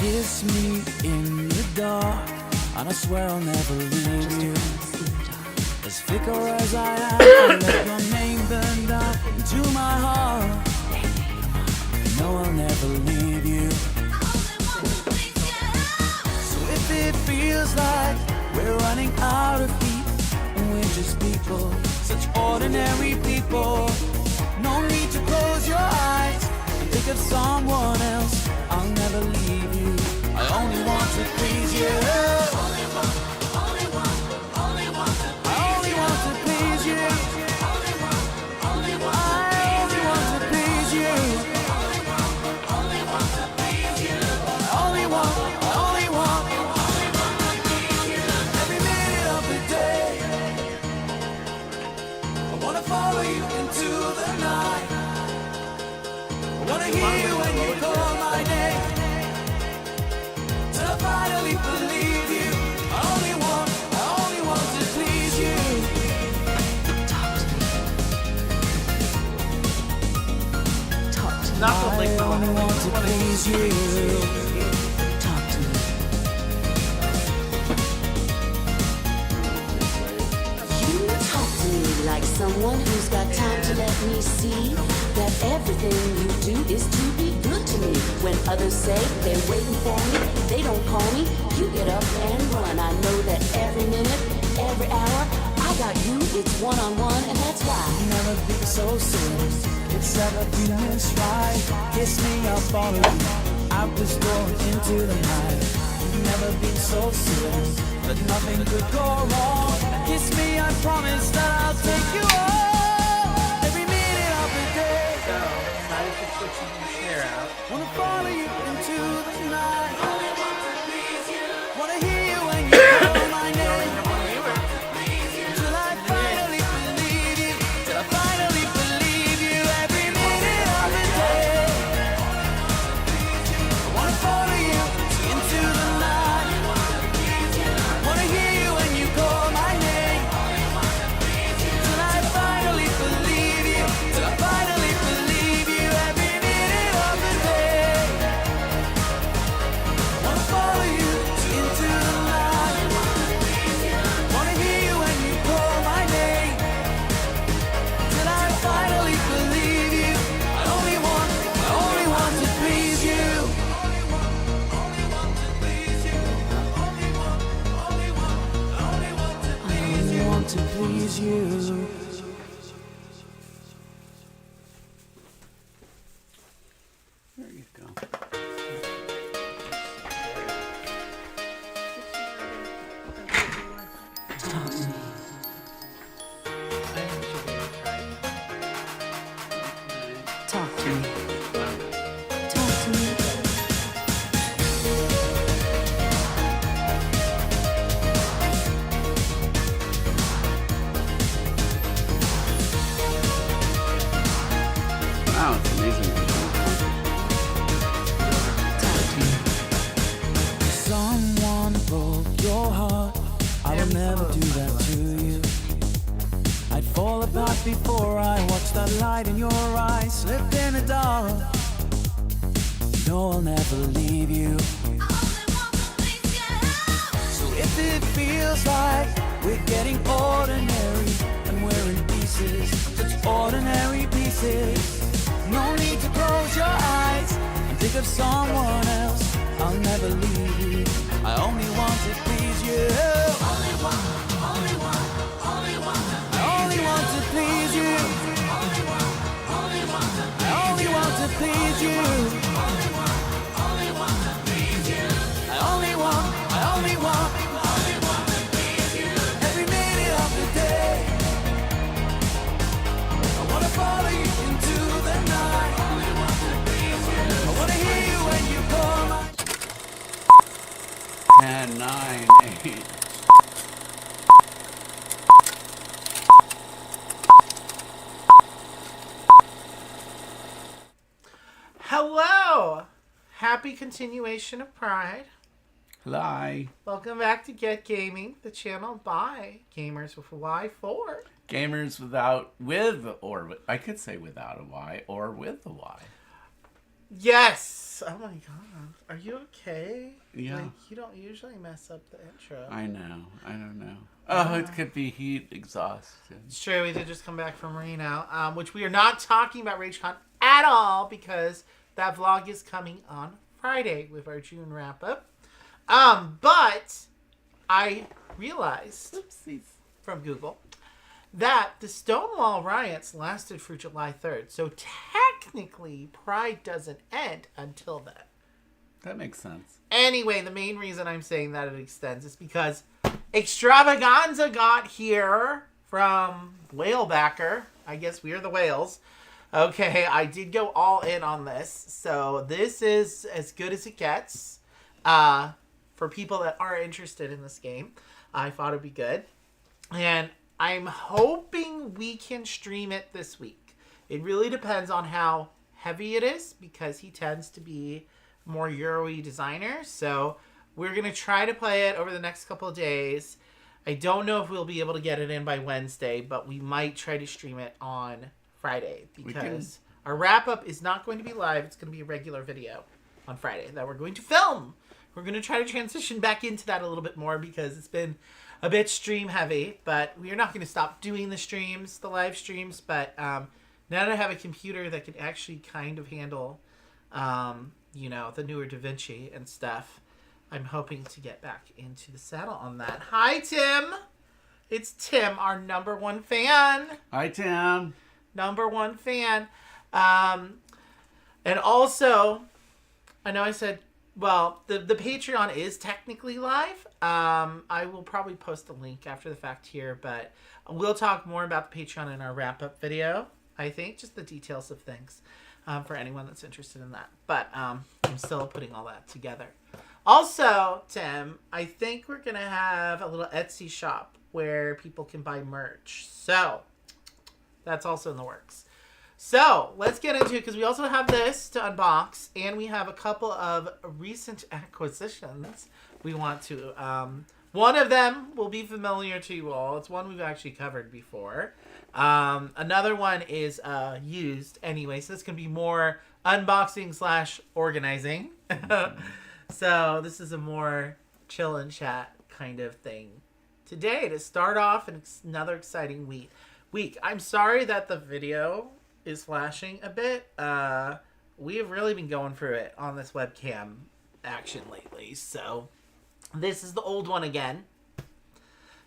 Kiss me in the dark, and I swear I'll never leave you. As fickle as I am, I let your name burn down into my heart. No, I'll never leave you. So if it feels like we're running out of heat, and we're just people, such ordinary people, no need to close your eyes and think of someone else. I'll never leave you. I only want to please you. Only want to please you. I only want to please you. I only want every minute of the day. I wanna follow you into the night. I wanna hear you when you call my name. Till I finally believe you. I only want to please you. Talk to me. Not the I only want to please you. Talk to me. You talk to me like someone who's got time to let me see that everything you do is to be good to me. When others say they're waiting for me, they don't call me, you get up and run. I know that every minute, every hour, I got you, it's one-on-one, and that's why. Never been so serious. It's ever been this right. Kiss me, I'll follow you out this door into the night. Never been so serious that nothing could go wrong. Kiss me, I promise that I'll take you home every minute of the day. So, decided to switch the snare out. Wanna follow you into the night. Only want to please you. Wanna hear you when you call my name. Till I finally believe you. Till I finally believe you every minute of the day. I wanna follow you into the night. Wanna hear you when you call my name. Till I finally believe you. Till I finally believe you every minute of the day. I wanna follow you into the night. Wanna hear you when you call my name. Till I finally believe you. I only want to please you. I only want to please you. There you go. Talk to me. Talk to me. Talk to me. Wow, it's amazing. Talk to me. Someone broke your heart. I will never do that to you. I'd fall apart before I watched that light in your eyes slip in the dark. No, I'll never leave you. So if it feels like we're getting ordinary and we're in pieces, such ordinary pieces, no need to close your eyes and think of someone else. I'll never leave you. I only want to please you. I only want to please you. I only want to please you. I only want every minute of the day. I wanna follow you into the night. I wanna hear you when you call my 10, 9, 8. Hello! Happy continuation of Pride. Hello. Welcome back to Get Gaming, the channel by Gamers with a Y for Gamers I could say without a Y or with a Y. Yes! Oh my god. Are you okay? Yeah. Like, you don't usually mess up the intro. I know. I don't know. Oh, it could be heat exhaustion. It's true, we did just come back from Reno, which we are not talking about RageCon at all because that vlog is coming on Friday with our June wrap-up. But I realized from Google that the Stonewall riots lasted through July 3rd. So technically, Pride doesn't end until then. That makes sense. Anyway, the main reason I'm saying that it extends is because Extravaganza got here from Whalebacker. I guess we are the whales. Okay, I did go all in on this. So this is as good as it gets. For people that are interested in this game, I thought it'd be good. And I'm hoping we can stream it this week. It really depends on how heavy it is because he tends to be more Euro-y designer. So we're going to try to play it over the next couple of days. I don't know if we'll be able to get it in by Wednesday, but we might try to stream it on Friday because our wrap-up is not going to be live. It's going to be a regular video on Friday that we're going to film. We're going to try to transition back into that a little bit more because it's been a bit stream heavy, but we are not going to stop doing the streams, the live streams. But now that I have a computer that can actually kind of handle, you know, the newer DaVinci and stuff, I'm hoping to get back into the saddle on that. Hi, Tim. It's Tim, our #1 fan. Hi, Tim. #1 fan. And also, I know I said, well, the Patreon is technically live. I will probably post a link after the fact here, but we'll talk more about the Patreon in our wrap-up video, I think. Just the details of things for anyone that's interested in that. But I'm still putting all that together. Also, Tim, I think we're going to have a little Etsy shop where people can buy merch. So that's also in the works. So let's get into it because we also have this to unbox and we have a couple of recent acquisitions we want to. One of them will be familiar to you all. It's one we've actually covered before. Another one is used anyway, so this can be more unboxing / organizing. So this is a more chill and chat kind of thing today to start off another exciting week. I'm sorry that the video is flashing a bit. We have really been going through it on this webcam action lately. So this is the old one again.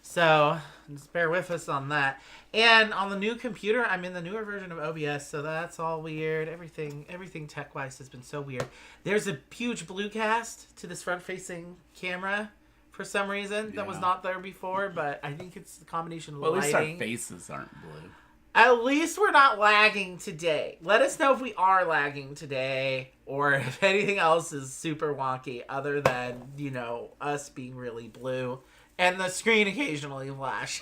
So just bear with us on that. And on the new computer, I'm in the newer version of OBS, so that's all weird. Everything tech-wise has been so weird. There's a huge blue cast to this front-facing camera for some reason that was not there before, but I think it's the combination of well, lighting. at least our faces aren't blue. At least we're not lagging today. Let us know if we are lagging today or if anything else is super wonky other than, you know, us being really blue and the screen occasionally flash.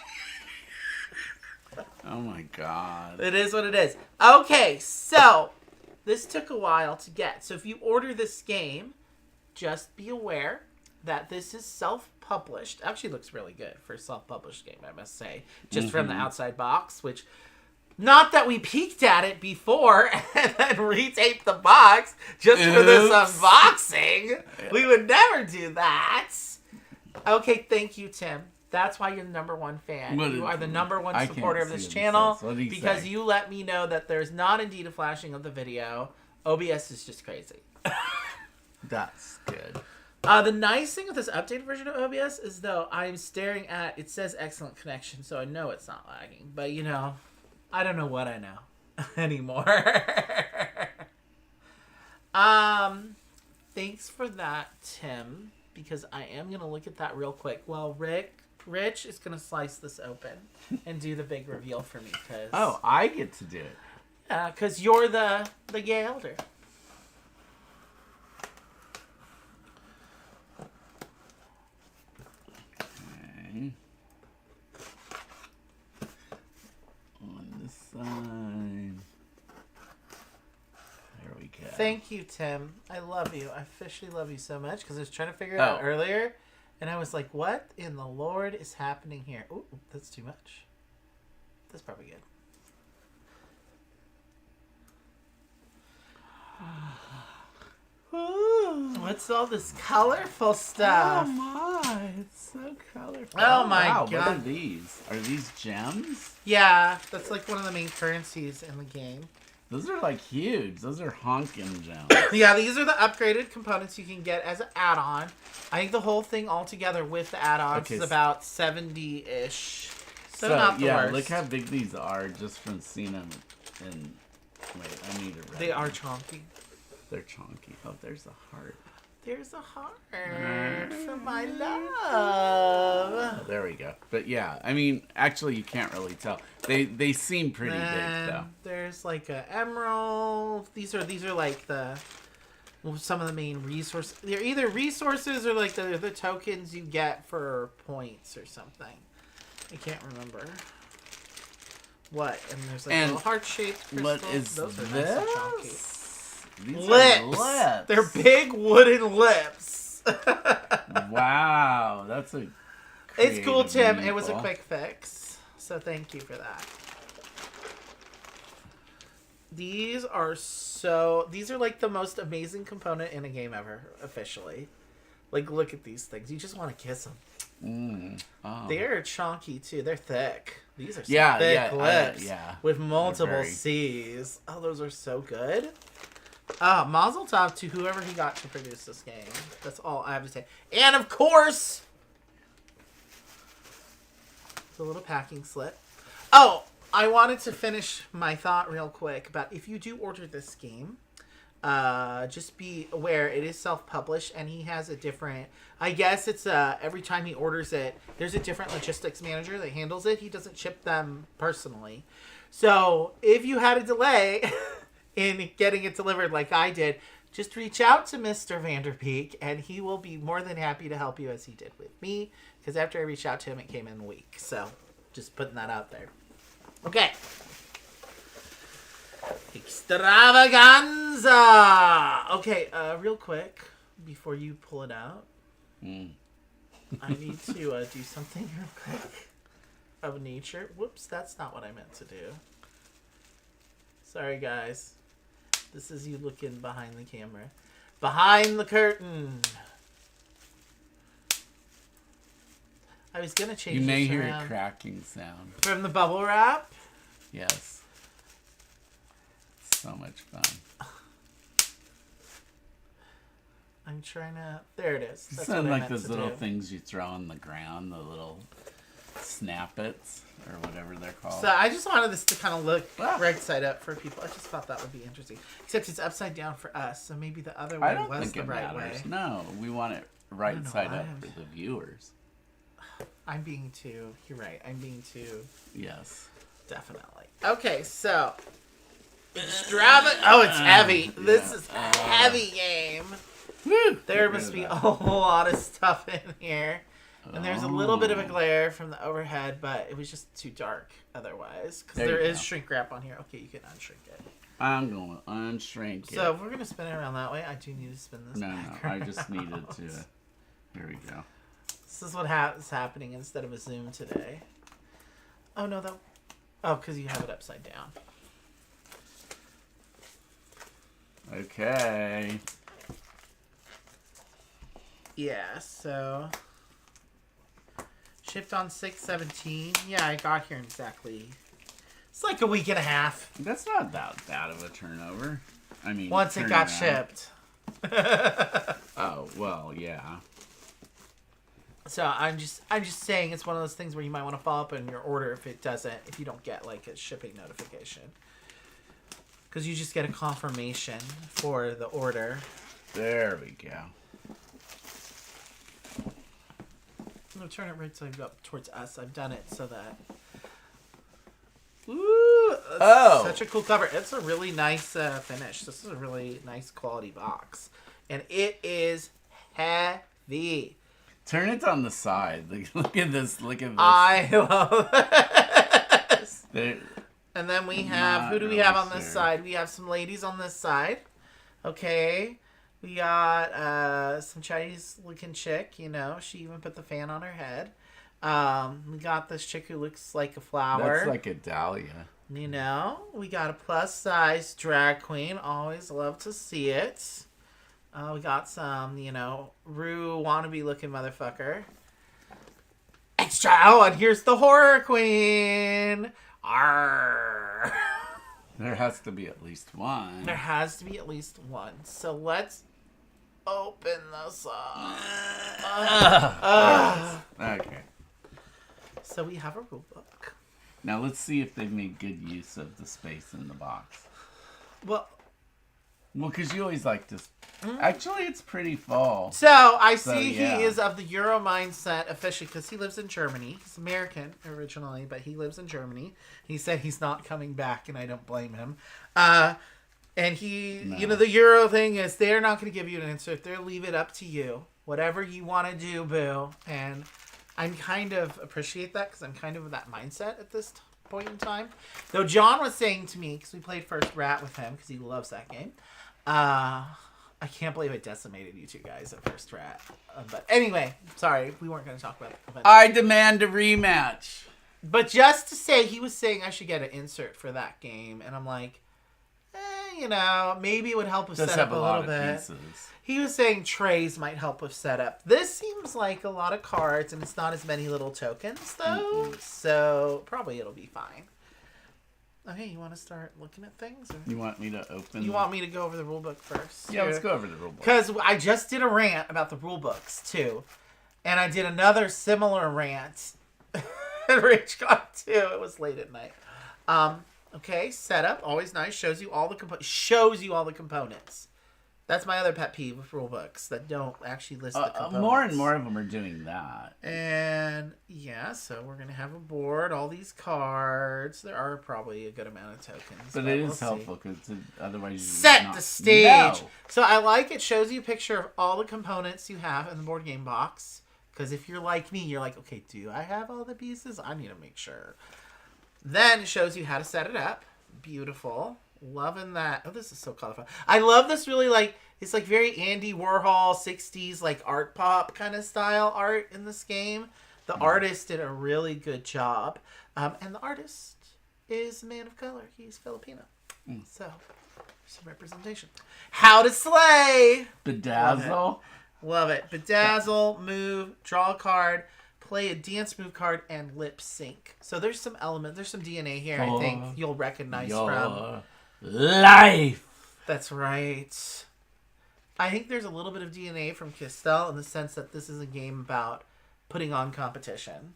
Oh my god. It is what it is. Okay, so this took a while to get. So if you order this game, just be aware that this is self-published. Actually looks really good for a self-published game, I must say. Just from the outside box, which... Not that we peeked at it before and then retaped the box just for this unboxing. We would never do that. Okay, thank you, Tim. That's why you're the #1 fan. You are the #1 supporter of this channel because you let me know that there's not indeed a flashing of the video. OBS is just crazy. That's good. The nice thing with this updated version of OBS is, though, I'm staring at... It says excellent connection, so I know it's not lagging. But, you know... I don't know what I know anymore. Thanks for that, Tim, because I am going to look at that real quick. Well, Rich is going to slice this open and do the big reveal for me. Cause, oh, I get to do it. Yeah, because you're the gay elder. Okay. Sign. There we go. Thank you, Tim. I love you. I officially love you so much because I was trying to figure it out earlier, and I was like, "What in the Lord is happening here?" Ooh, that's too much. That's probably good. what's all this colorful stuff? Oh my, it's so colorful. Oh my wow, God. What are these? Are these gems? Yeah, that's like one of the main currencies in the game. Those are like huge. Those are honking gems. Yeah, these are the upgraded components you can get as an add-on. I think the whole thing altogether with the add-ons is about 70-ish. So not the yeah, worst. look how big these are just from seeing them. And wait, I need to. They are chonky. They're chonky. Oh, there's a heart. There's a heart for my love. Oh, there we go. But yeah, I mean, actually, you can't really tell. They seem pretty big though. There's like a emerald. These are like some of the main resources. They're either resources or like the tokens you get for points or something. I can't remember. What? And there's like little heart-shaped crystals. What is Those are this? nice and chunky. These Lips. are lips. They're big wooden lips. Wow, that's a. It's cool, Tim. It was a meatball. quick fix. So thank you for that. These are like the most amazing component in a game ever, officially. Like, look at these things. You just want to kiss them. Oh. They're chunky, too. They're thick. These are some thick lips with multiple very... C's. Oh, those are so good. Mazel tov to whoever he got to produce this game. That's all I have to say. And, of course, the little packing slip. Oh, I wanted to finish my thought real quick about if you do order this game, just be aware it is self-published and he has a different, I guess it's every time he orders it, there's a different logistics manager that handles it. He doesn't ship them personally. So if you had a delay in getting it delivered like I did, just reach out to Mr. Vanderbeek and he will be more than happy to help you as he did with me. Because after I reached out to him, it came in a week. So just putting that out there. Okay. Extravaganza! Okay, real quick, before you pull it out, I need to do something real quick of nature. Whoops, that's not what I meant to do. Sorry, guys. This is you looking behind the camera. Behind the curtain! I was going to change You may this hear around. a cracking sound. From the bubble wrap? Yes. So much fun. I'm trying to... There it is. That's Sound what I like meant those to little do. things you throw on the ground, the little snappets, or whatever they're called. So I just wanted this to kind of look Ah. right side up for people. I just thought that would be interesting. Except it's upside down for us, so maybe the other I way don't was think the it right matters. way. No, we want it right know, side up I'm- for the viewers. I'm being too... You're right. I'm being too... Yes. Definitely. Okay, so... Oh, it's heavy. This is a heavy game. Woo! There Get rid must of be that. a whole lot of stuff in here. And there's a little bit of a Oh. glare from the overhead, but it was just too dark otherwise. Because There there you is go. shrink wrap on here. Okay, you can unshrink it. I'm going to unshrink So it. if we're going to spin it around that way, I do need to spin this No, back I around. just needed to... Here we go. This is what is happening instead of a Zoom today. Oh, no, that... Oh, because you have it upside down. Okay. Yeah, so... Shipped on 6/17. Yeah, I got here in exactly... It's like a week and a half. That's not that bad of a turnover. I mean... Once it got turnaround. shipped. Oh, well, yeah. So I'm just saying it's one of those things where you might want to follow up on your order if you don't get like a shipping notification. Because you just get a confirmation for the order. There we go. I'm going to turn it right side up towards us. I've done it so that... Ooh! Oh! Such a cool cover. It's a really nice finish. This is a really nice quality box. And it is heavy. Turn it on the side. Look at this. Look at this. I love this. There- And then we have, Not who do we really have on this sure. side? We have some ladies on this side. Okay. We got some Chinese looking chick, you know. She even put the fan on her head. We got this chick who looks like a flower. That's like a dahlia. You know, we got a plus size drag queen. Always love to see it. We got some, Rue wannabe looking motherfucker. Extra! Oh, and here's the horror queen! Arrgh. There has to be at least one. There has to be at least one. So let's open this up. Okay. So we have a rule book. Now let's see if they've made good use of the space in the box. Well, because you always like to... Actually, it's pretty full. so I see yeah. he is of the Euro mindset officially because he lives in Germany. He's American originally, but he lives in Germany. He said he's not coming back, and I don't blame him. And he, the Euro thing is they're not going to give you an answer. They'll leave it up to you. Whatever you want to do, boo. And I'm kind of appreciate that because I'm kind of in that mindset at this point in time. Though John was saying to me, because we played First Rat with him because he loves that game. I can't believe I decimated you two guys at First Rat. But anyway, sorry, we weren't going to talk about it. I demand a rematch. But just to say, he was saying I should get an insert for that game. And I'm like, maybe it would help with setup a little bit. Pieces. He was saying trays might help with setup. This seems like a lot of cards, and it's not as many little tokens, though. Mm-hmm. So probably it'll be fine. Okay, you want to start looking at things? Or? You want me to open? You want me to go over the rulebook first? Yeah, let's go over the rulebook. Because I just did a rant about the rulebooks, too. And I did another similar rant at RageCon, too. It was late at night. Okay, setup. Always nice. Shows you all the components. That's my other pet peeve with rulebooks that don't actually list the components. More and more of them are doing that. And yeah, so we're gonna have a board, all these cards. There are probably a good amount of tokens, but it is helpful because otherwise you set the stage. No. So I like it. Shows you a picture of all the components you have in the board game box. Because if you're like me, you're like, okay, do I have all the pieces? I need to make sure. Then it shows you how to set it up. Beautiful. Loving that. Oh, this is so colorful. I love this really, it's like very Andy Warhol 60s, like art pop kind of style art in this game. The artist did a really good job. And the artist is a man of color. He's Filipino. So, some representation. How to slay! Bedazzle. Love it. Bedazzle, move, draw a card, play a dance move card, and lip sync. So there's some elements, there's some DNA here I think you'll recognize from life. That's right. I think there's a little bit of DNA from Kistel in the sense that this is a game about putting on competition.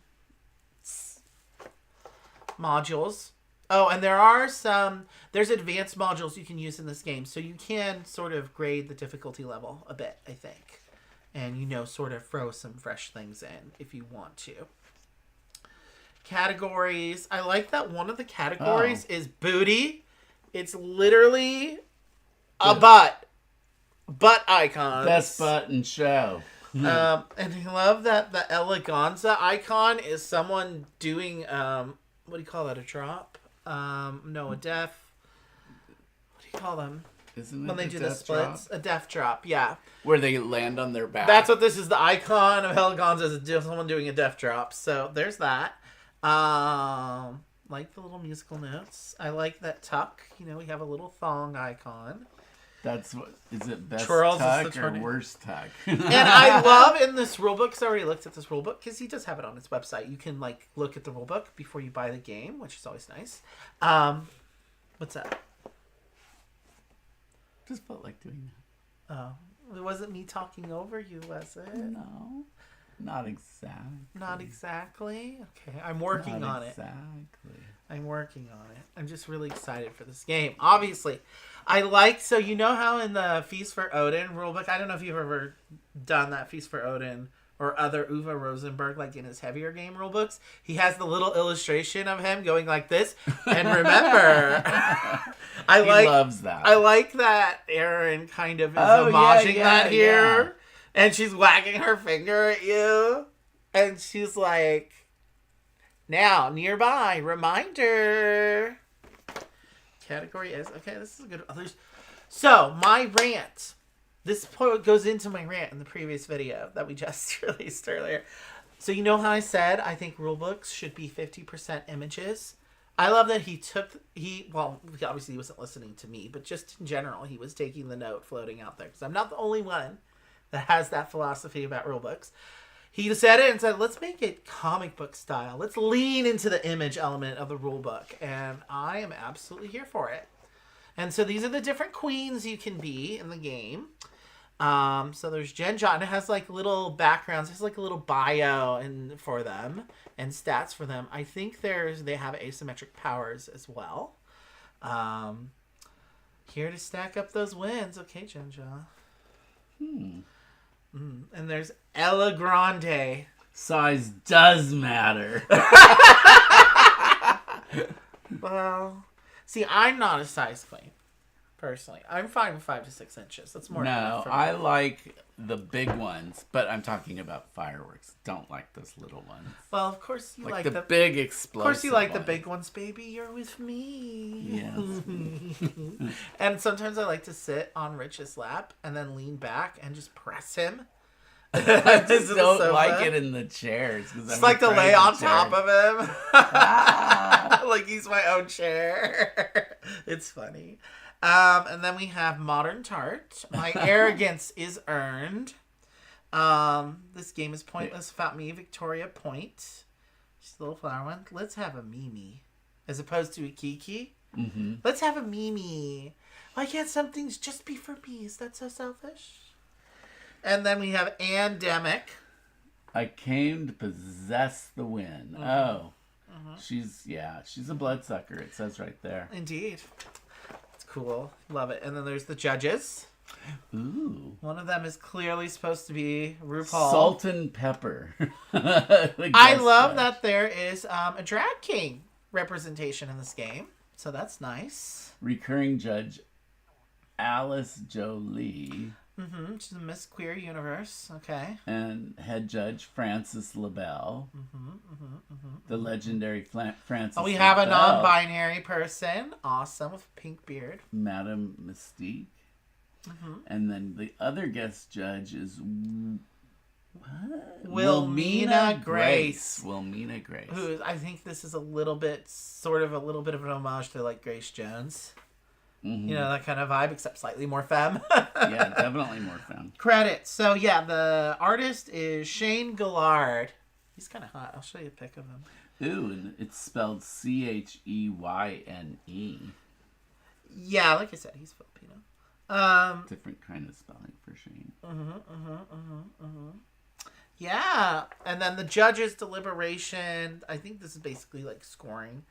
Modules. Oh, and there's advanced modules you can use in this game. So you can sort of grade the difficulty level a bit, I think. And, sort of throw some fresh things in if you want to. Categories. I like that one of the categories is booty. It's literally a butt. Butt icons. Best butt in show. And I love that the Eleganza icon is someone doing, what do you call that, a drop? No, a deaf. What do you call them? Isn't it when they do the splits? Drop? A deaf drop, yeah. Where they land on their back. That's what this is. The icon of Eleganza is someone doing a deaf drop. So there's that. Like the little musical notes. I like that tuck. We have a little thong icon. That's what is it? Best Twirls tuck or worst tuck? And I love in this rulebook. Because I already looked at this rulebook because he does have it on his website. You can look at the rulebook before you buy the game, which is always nice. What's that? Just felt like doing that. Oh, it wasn't me talking over you, was it? No, not exactly. Not exactly. Okay, I'm working on it. Exactly. I'm working on it. I'm just really excited for this game. Obviously, so you know how in the Feast for Odin rulebook, I don't know if you've ever done that Feast for Odin or other Uwe Rosenberg, like in his heavier game rulebooks, he has the little illustration of him going like this. And remember, he loves that. I like that Aaron kind of is homaging that here. Yeah. And she's wagging her finger at you. And she's like, now, nearby, reminder. Category is, okay, this is a good. So, my rant. This goes into my rant in the previous video that we just released earlier. So you know how I said I think rulebooks should be 50% images? I love that well, obviously he wasn't listening to me, but just in general, he was taking the note floating out there. Because I'm not the only one that has that philosophy about rule books. He said it and said, let's make it comic book style. Let's lean into the image element of the rule book. And I am absolutely here for it. And so these are the different queens you can be in the game. So there's Jen John. It has like little backgrounds. It has like a little bio for them and stats for them. I think they have asymmetric powers as well. Here to stack up those wins. Okay, Jen John. And there's Ella Grande. Size does matter. Well, see, I'm not a size queen. Personally, I'm fine with 5 to 6 inches. That's more. No, I like the big ones, but I'm talking about fireworks. Don't like those little ones. Well, of course you like the big explosive. Of course you like ones. the big ones, baby. You're with me. Yes. And sometimes I like to sit on Rich's lap and then lean back and just press him. I just don't like it in the chairs. It's like to lay on top of him. Like he's my own chair. It's funny. And then we have Modern Tart. My arrogance is earned. This game is pointless without me. Victoria Point. She's a little flower one. Let's have a Mimi. As opposed to a Kiki. Mm-hmm. Let's have a Mimi. Why can't some things just be for me? Is that so selfish? And then we have Andemic. I came to possess the win. Mm-hmm. Oh. Mm-hmm. She's a bloodsucker. It says right there. Indeed. Cool. Love it. And then there's the judges. Ooh. One of them is clearly supposed to be RuPaul. Salt and Pepper. I love that there is a drag king representation in this game. So that's nice. Recurring judge Alice Jolie. Mm-hmm. She's a Miss Queer Universe. Okay. And head judge Francis LaBelle. The legendary Francis we have LaBelle. A non-binary person. Awesome. With a pink beard. Madame Mystique. And then the other guest judge is... What? Wilmina Grace. Wilmina Grace. Who is, I think this is a little bit of an homage to like Grace Jones. Mm-hmm. You know, that kind of vibe, except slightly more femme. Yeah, definitely more femme. Credits. So, yeah, the artist is Shane Gillard. He's kind of hot. I'll show you a pic of him. Ooh, and it's spelled Cheyne. Yeah, like I said, he's Filipino. Different kind of spelling for Shane. Yeah, and then the judges' deliberation. I think this is basically like scoring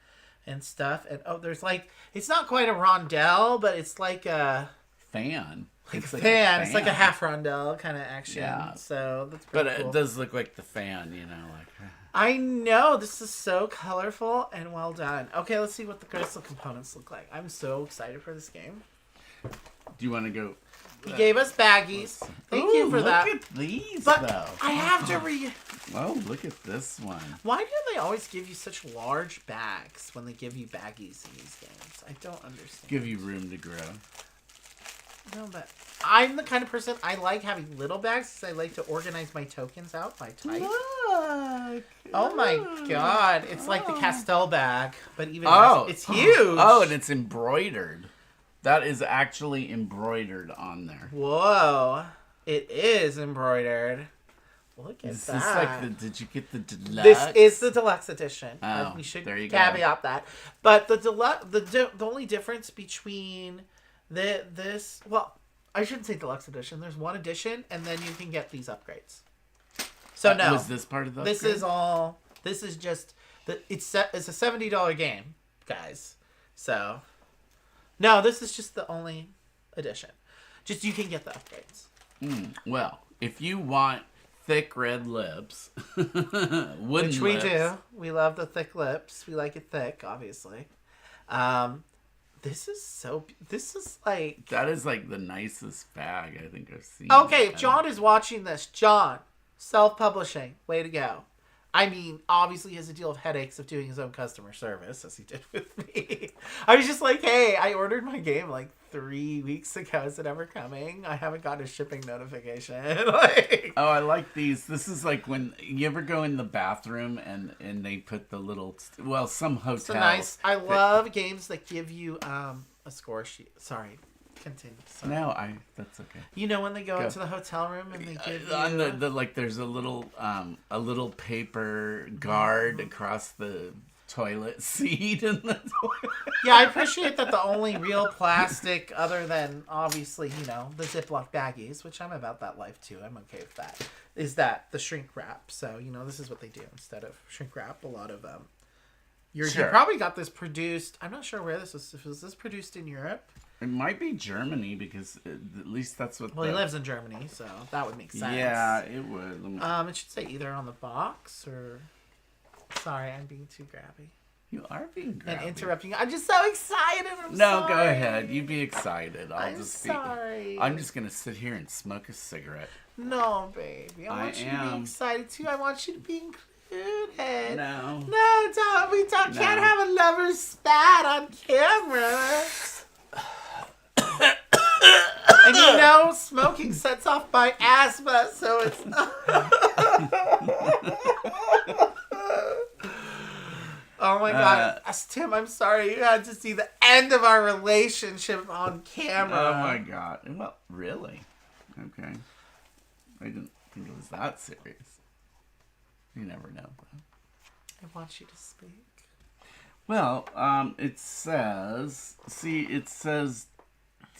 and stuff. And there's like, it's not quite a rondelle, but it's like a fan. It's like a fan. It's like a half rondelle kind of action. Yeah. So that's pretty cool. But it does look like the fan, you know, like. I know, this is so colorful and well done. Okay, let's see what the crystal components look like. I'm so excited for this game. Do you want to go? He gave us baggies. Thank you for that. Look at these, but though. I have to read. Oh, look at this one. Why do they always give you such large bags when they give you baggies in these games? I don't understand. Give you room to grow. No, but I'm the kind of person, I like having little bags because I like to organize my tokens out by type. Look. Oh my god. It's like the Castell bag, but even it's huge. Oh, and it's embroidered. That is actually embroidered on there. Whoa. It is embroidered. Look at is that. This like did you get the deluxe? This is the deluxe edition. Oh, we should there you caveat that. But the only difference between well, I shouldn't say deluxe edition. There's one edition, and then you can get these upgrades. So no. Was this part of the upgrade? This is just, it's a $70 game, guys. So... No, this is just the only edition. Just you can get the upgrades. Well, if you want thick red lips, which we do. We love the thick lips. We like it thick, obviously. This is like... That is like the nicest bag I think I've seen. Okay, if John is watching this, John, self-publishing, way to go. I mean, obviously he has a deal of headaches of doing his own customer service, as he did with me. I was just like, hey, I ordered my game like 3 weeks ago. Is it ever coming? I haven't gotten a shipping notification. Like, Oh, I like these. This is like when you ever go in the bathroom and they put the little, well, some hotels. it's a nice. I love games that give you a score sheet. Sorry. Continue. Sorry. No, that's okay. You know when they go into the hotel room and they give you... On the like, there's a little paper guard across the toilet seat in the toilet. Yeah, I appreciate that the only real plastic, other than obviously, you know, the Ziploc baggies, which I'm about that life too. I'm okay with that. Is that the shrink wrap? So you know, this is what they do instead of shrink wrap. A lot of you probably got this produced. I'm not sure where this was. Was this produced in Europe? It might be Germany because at least that's what. Well, he lives in Germany, so that would make sense. Yeah, it would. It should say either on the box or. Sorry, I'm being too grabby. You are being grabby. And interrupting. I'm just so excited. No, go ahead. You be excited. I'm sorry. I'm just gonna sit here and smoke a cigarette. No, baby. I want you to be excited too. I want you to be included. No. No, can't have a lover's spat on camera. And you know, smoking sets off my asthma, so it's not. Oh my God. Tim, I'm sorry. You had to see the end of our relationship on camera. Oh my God. Well, really? Okay. I didn't think it was that serious. You never know. I want you to speak. Well, it says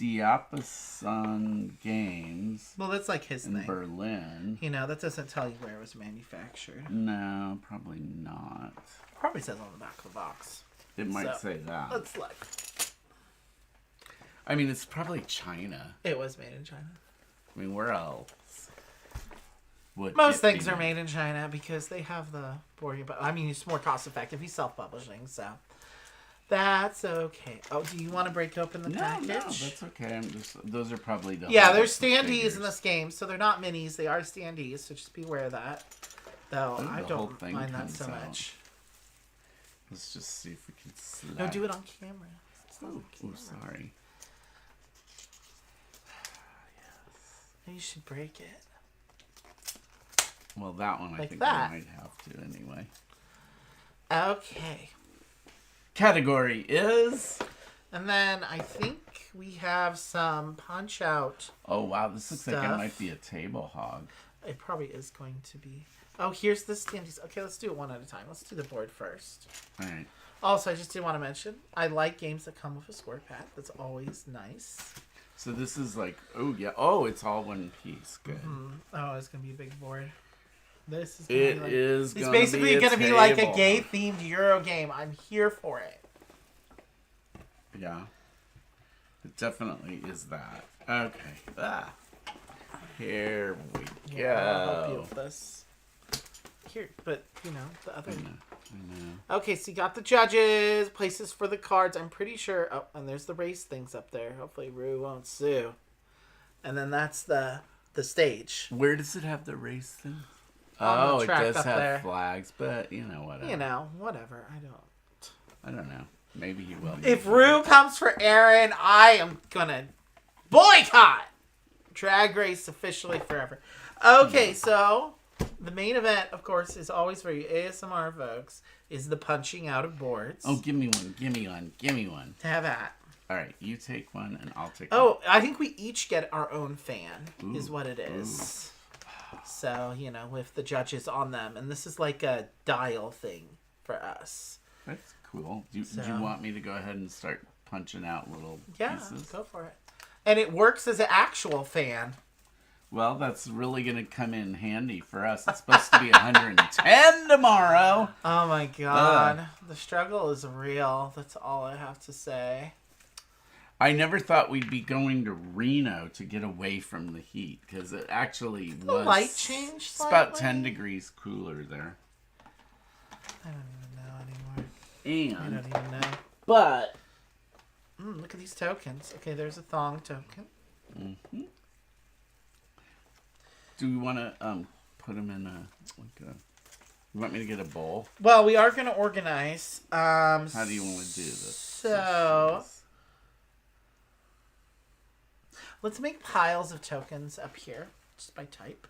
Diapason Games. Well, that's like his in thing. Berlin. You know, that doesn't tell you where it was manufactured. No, probably not. Probably says on the back of the box. It might say that. Let's look. I mean, it's probably China. It was made in China. I mean, where else? Most things are made in China because they have the boarding. But I mean, it's more cost effective. He's self-publishing, so that's okay. Oh, do you want to break open the package? No, that's okay. Those are probably the there's standees in this game, so they're not minis. They are standees, so just be aware of that. Though I don't mind that so much. Let's just see if we can slide. No, do it on camera. Oh, sorry. Yes. You should break it. Well, that one like I think that. we might have to anyway. Okay. Category is... And then I think we have some punch-out. Oh, wow. This looks like it stuff. might be a table hog. It probably is going to be. Oh, here's the standees. Okay, let's do it one at a time. Let's do the board first. All right. Also, I just did want to mention, I like games that come with a square pad. That's always nice. So this is like, oh, yeah. Oh, it's all one piece. Good. Mm-hmm. Oh, it's going to be a big board. This is It's basically going to be like a gay-themed Euro game. I'm here for it. Yeah. It definitely is that. Okay. Here we go. I'll help you with this. Here, but, you know, the other... I know. Okay, so you got the judges, places for the cards. I'm pretty sure... Oh, and there's the race things up there. Hopefully Rue won't sue. And then that's the stage. Where does it have the race thing? On the Oh, it track does up have there. flags, but, you know, whatever. You know, whatever. I don't know. Maybe he will. If Rue comes for Aaron, I am gonna boycott Drag Race officially forever. Okay, so the main event, of course, is always for you ASMR folks, is the punching out of boards. Oh, give me one. To have at. All right, you take one and I'll take one. I think we each get our own fan, is what it is. So, you know, with the judges on them. And this is like a dial thing for us. That's cool. Do you want me to go ahead and start punching out little pieces? Go for it. And it works as an actual fan. Well, that's really going to come in handy for us. It's supposed to be 110 tomorrow. Oh, my God. The struggle is real. That's all I have to say. I never thought we'd be going to Reno to get away from the heat, because it actually was... The light changed It's slightly? about 10 degrees cooler there. I don't even know anymore. And... I don't even know. But... look at these tokens. Okay, there's a thong token. Mm-hmm. Do we want to put them in a You want me to get a bowl? Well, we are going to organize. How do you want to do this? So, let's make piles of tokens up here, just by type.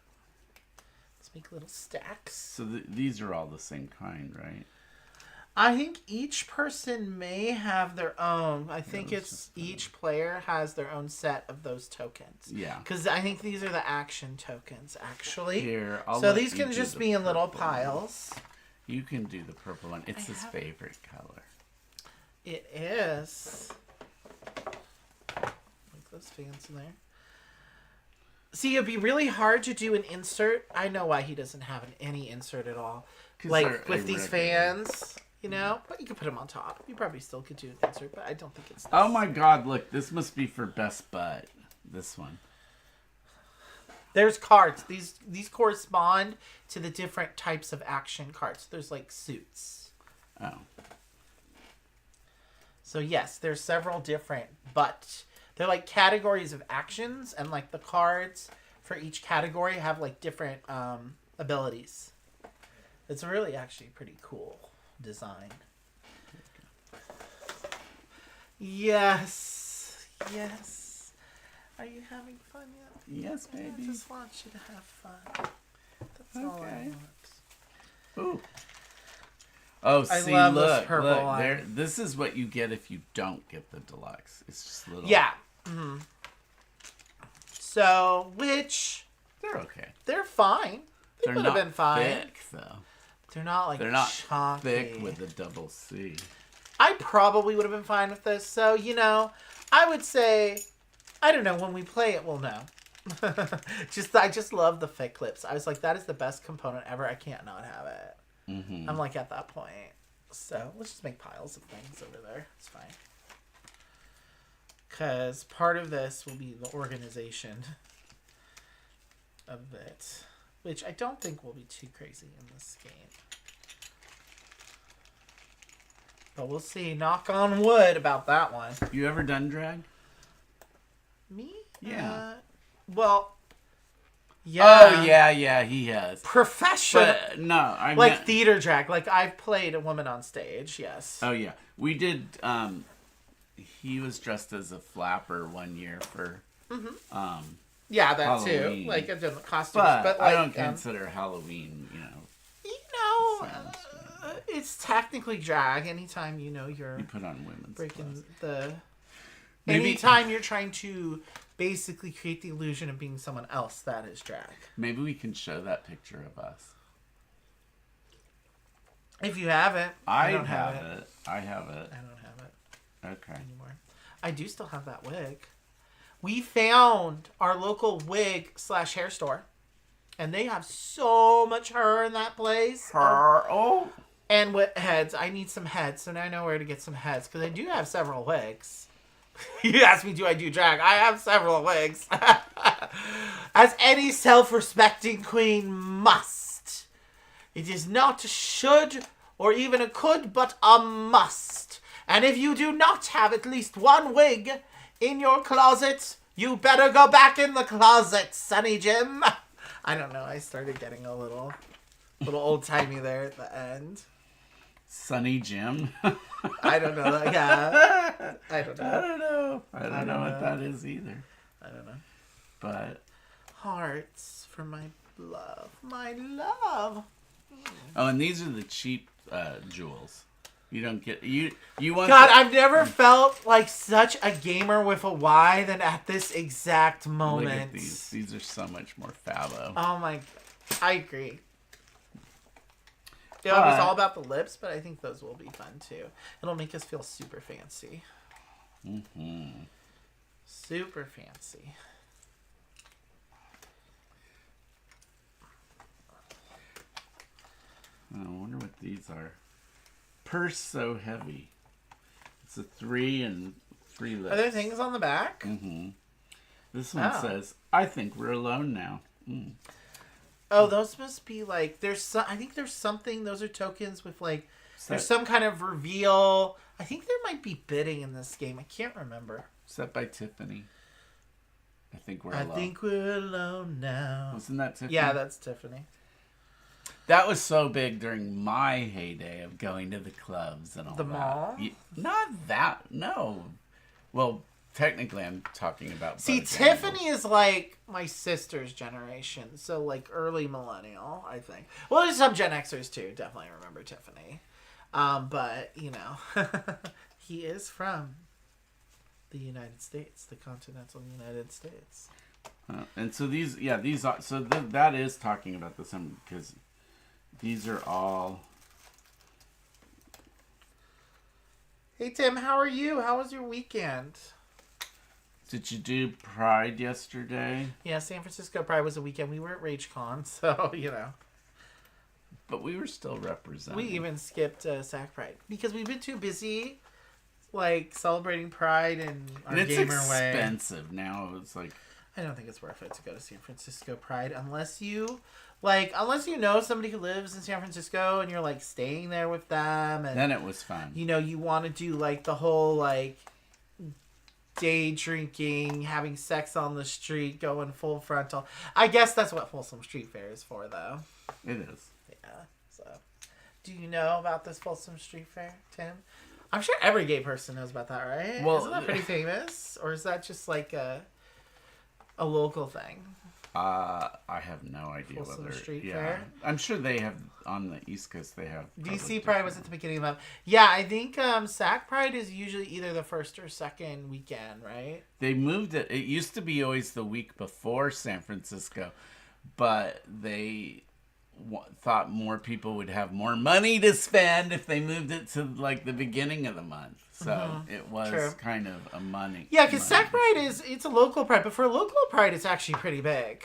Let's make little stacks. So these are all the same kind, right? I think each person may have their own. I think it's each player has their own set of those tokens. Yeah. Because I think these are the action tokens, actually. Here, so these can just be in little piles. You can do the purple one. It's his favorite color. It is. Like those fans in there. See, it'd be really hard to do an insert. I know why he doesn't have any insert at all. Like with these fans, you know? But you could put them on top. You probably still could do an insert, but I don't think it's necessary. Oh my god, look. This must be for best butt. This one. There's cards. These correspond to the different types of action cards. There's like suits. Oh. So yes, there's several different, but they're like categories of actions, and like the cards for each category have like different abilities. It's really actually pretty cool design. Yes. Yes. Are you having fun yet? Yes, baby. I just want you to have fun. That's all I want. Ooh. Oh, I see, love look, this purple look. one. There. This is what you get if you don't get the deluxe. It's just little. Yeah. Mm-hmm. So, which They're okay. they're fine. They would have been fine. Thick, though. They're not like They're not chunky. thick with a double C. I probably would have been fine with this. So, you know, I would say, I don't know, when we play it, we'll know. I just love the fit clips. I was like, that is the best component ever. I can't not have it. Mm-hmm. I'm like at that point. So let's just make piles of things over there. It's fine. Because part of this will be the organization of it. Which I don't think will be too crazy in this game. But we'll see. Knock on wood about that one. You ever done drag? Me? Yeah. Well, yeah. Oh, yeah, he has. Professional. But, no, I like meant... theater drag. Like I've played a woman on stage, yes. Oh, yeah. We did, he was dressed as a flapper one year for, yeah, that Halloween. too. Like I've done costumes. but like, I don't consider Halloween, it's technically drag. Anytime, you know, you're you put on women's breaking clothes. the... Maybe- Anytime you're trying to basically create the illusion of being someone else, that is drag. Maybe we can show that picture of us. If you have it. I don't have have it. I have it. I don't have it Okay. anymore. I do still have that wig. We found our local wig/hair store. And they have so much her in that place. Oh. And with heads. I need some heads. So now I know where to get some heads. Because I do have several wigs. You asked me, do I do drag? I have several wigs. As any self-respecting queen must. It is not a should or even a could, but a must. And if you do not have at least one wig in your closet, you better go back in the closet, Sonny Jim. I don't know. I started getting a little old-timey there at the end. Sunny Jim. I don't know. Yeah. I don't know. I don't know what that is either. I don't know. But Hearts for my love. My love. oh, and these are the cheap jewels. You don't get you want. God, I've never felt like such a gamer with a Y than at this exact moment. Look at these. These are so much more fabo. Oh my, I agree. Yeah, it was all about the lips, but I think those will be fun too. It'll make us feel super fancy. Mm-hmm. Super fancy. I wonder what these are. Purse so heavy. It's a 3 and 3 lips. Are there things on the back? Mm-hmm. This one says, "I think we're alone now." Mm. Oh, those must be like I think there's something. Those are tokens with like there's some kind of reveal. I think there might be bidding in this game. I can't remember. Set by Tiffany. I think we're alone. I think we're alone now. Wasn't that Tiffany? Yeah, that's Tiffany. That was so big during my heyday of going to the clubs and all The that. mall? Not that, no. Well, technically I'm talking about... See, Bojangles. Tiffany is like my sister's generation, so like early millennial, I think. Well, there's some Gen Xers too, definitely remember Tiffany. But, you know, he is from the United States, the continental United States. And so these are... So that is talking about the summer, because these are all... Hey, Tim, how are you? How was your weekend? Did you do Pride yesterday? Yeah, San Francisco Pride was a weekend. We were at RageCon, so, you know. But we were still representing. We even skipped SAC Pride because we've been too busy, like, celebrating Pride in our and it's gamer way. expensive now. It's like... I don't think it's worth it to go to San Francisco Pride unless you know somebody who lives in San Francisco and you're, like, staying there with them. And, then it was fun. you know, you want to do, like, the whole, like, day drinking, having sex on the street, going full frontal. I guess that's what Folsom Street Fair is for, though. It is. Yeah, so. Do you know about this Folsom Street Fair, Tim? I'm sure every gay person knows about that, right? Well, isn't that pretty famous? Or is that just like a local thing? I have no idea Folsom whether... Street yeah. Fair? I'm sure they have, on the East Coast, they have... DC Pride was at the beginning of the month. Yeah, I think SAC Pride is usually either the first or second weekend, right? They moved it. It used to be always the week before San Francisco, but they thought more people would have more money to spend if they moved it to, like, the beginning of the month. So it was True. kind of a money. Yeah, because SAC Pride it's a local pride, but for a local pride, it's actually pretty big.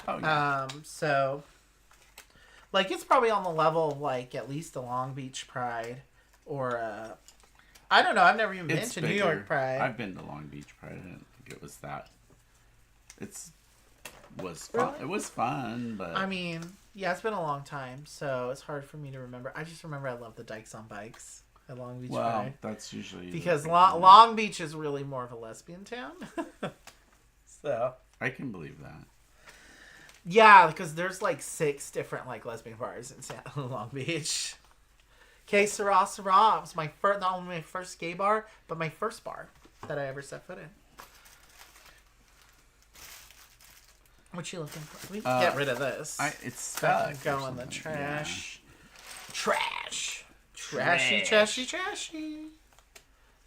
Oh, yeah. So, like, it's probably on the level of, like, at least a Long Beach Pride or I don't know. I've never even been to New York Pride. I've been to Long Beach Pride. I didn't think it was that. Was fun. Really? It was fun, but I mean, yeah, it's been a long time, so it's hard for me to remember. I just remember I love the Dykes on Bikes at Long Beach well, Pride. that's usually Because Long Beach is really more of a lesbian town. So I can believe that. yeah, because there's like 6 different like lesbian bars in Long Beach. Okay, Sarah was my first, not only my first gay bar, but my first bar that I ever set foot in. What you looking for? We can get rid of this. It's That stuck. can or go in the something. trash. Trash. Trashy, trashy, trashy.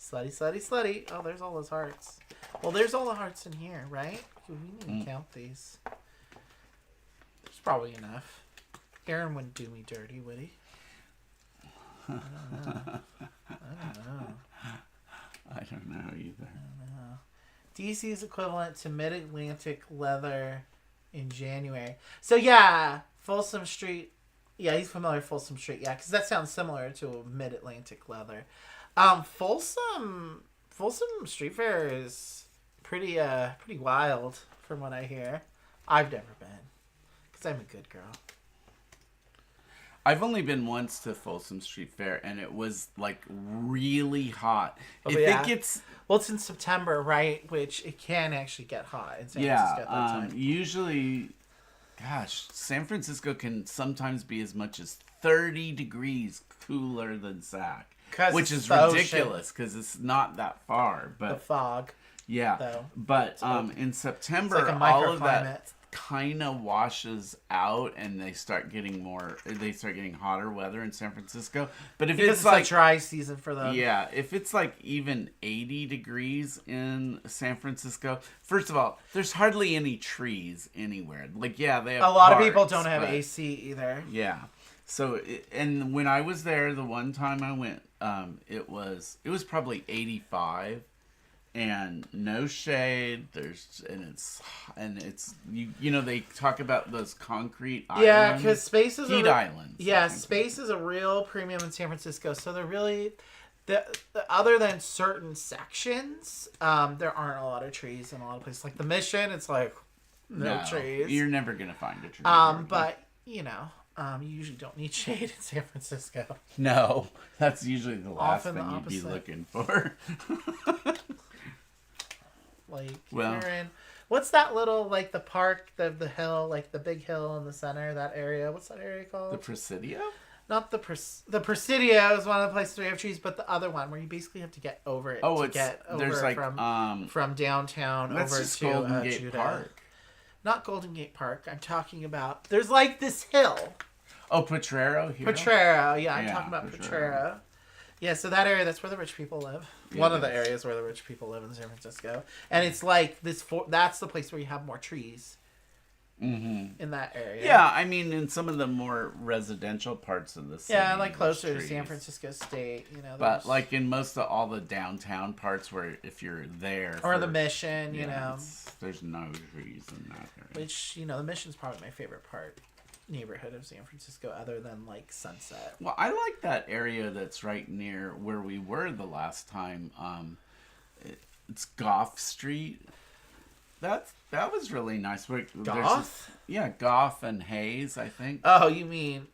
Slutty, slutty, slutty. Oh, there's all those hearts. Well, there's all the hearts in here, right? We need to count these. There's probably enough. Aaron wouldn't do me dirty, would he? I don't know. I don't know either. DC is equivalent to Mid-Atlantic leather in January. So, yeah, Folsom Street. Yeah, he's familiar with Folsom Street. Yeah, because that sounds similar to a Mid-Atlantic leather. Folsom Street Fair is pretty wild from what I hear. I've never been because I'm a good girl. I've only been once to Folsom Street Fair, and it was like really hot. Oh, if yeah. it gets Well, it's in September, right? Which it can actually get hot in San Francisco at that time. usually, gosh, San Francisco can sometimes be as much as 30 degrees cooler than SAC, 'Cause which it's is the ocean. ridiculous because it's not that far. The But fog. yeah, though. but in September, It's like a all of microclimate. that kind of washes out, and they start getting hotter weather in San Francisco. But if Because it's it's like a dry season for them. yeah, if it's like even 80 degrees in San Francisco, first of all, there's hardly any trees anywhere. Like, yeah, they have A lot of parks, people don't have but- AC either. Yeah. So, and when I was there, the one time I went, it was probably 85, and no shade. It's you know, they talk about those concrete islands. Yeah, because space is heat islands. Yeah, I think. space is a real premium in San Francisco. So they're really, other than certain sections, there aren't a lot of trees in a lot of places. Like the Mission, it's like no trees. You're never gonna find a tree. But you know, you usually don't need shade in San Francisco. no, that's usually the last Often the thing you'd be opposite. looking for. Like Well. you're in What's that little, like, the park, the hill, like, the big hill in the center, that area? What's that area called? The Presidio? Not the Presidio is one of the places where you have trees, but the other one where you basically have to get over it there's like from downtown that's over just to Golden Gate Judah. Park. Not Golden Gate Park. I'm talking about. There's like this hill. Oh, Potrero here. Potrero. Yeah, I'm Yeah, talking about Potrero. Potrero. Yeah, so that area, that's where the rich people live. Yeah, One of it the is. areas where the rich people live in San Francisco. And it's like this. That's the place where you have more trees. Mm-hmm. In that area. Yeah, I mean, in some of the more residential parts of the city. Yeah, like there's closer to San trees. Francisco State, you know. But like in most of all the downtown parts, where if you're there, or the Mission, you know, there's no trees in that area. which you know, the Mission's probably my favorite neighborhood of San Francisco, other than like Sunset. Well, I like that area that's right near where we were the last time. It's Goff Street. That was really nice. Goff? Yeah, Goff and Hayes, I think. Oh, you mean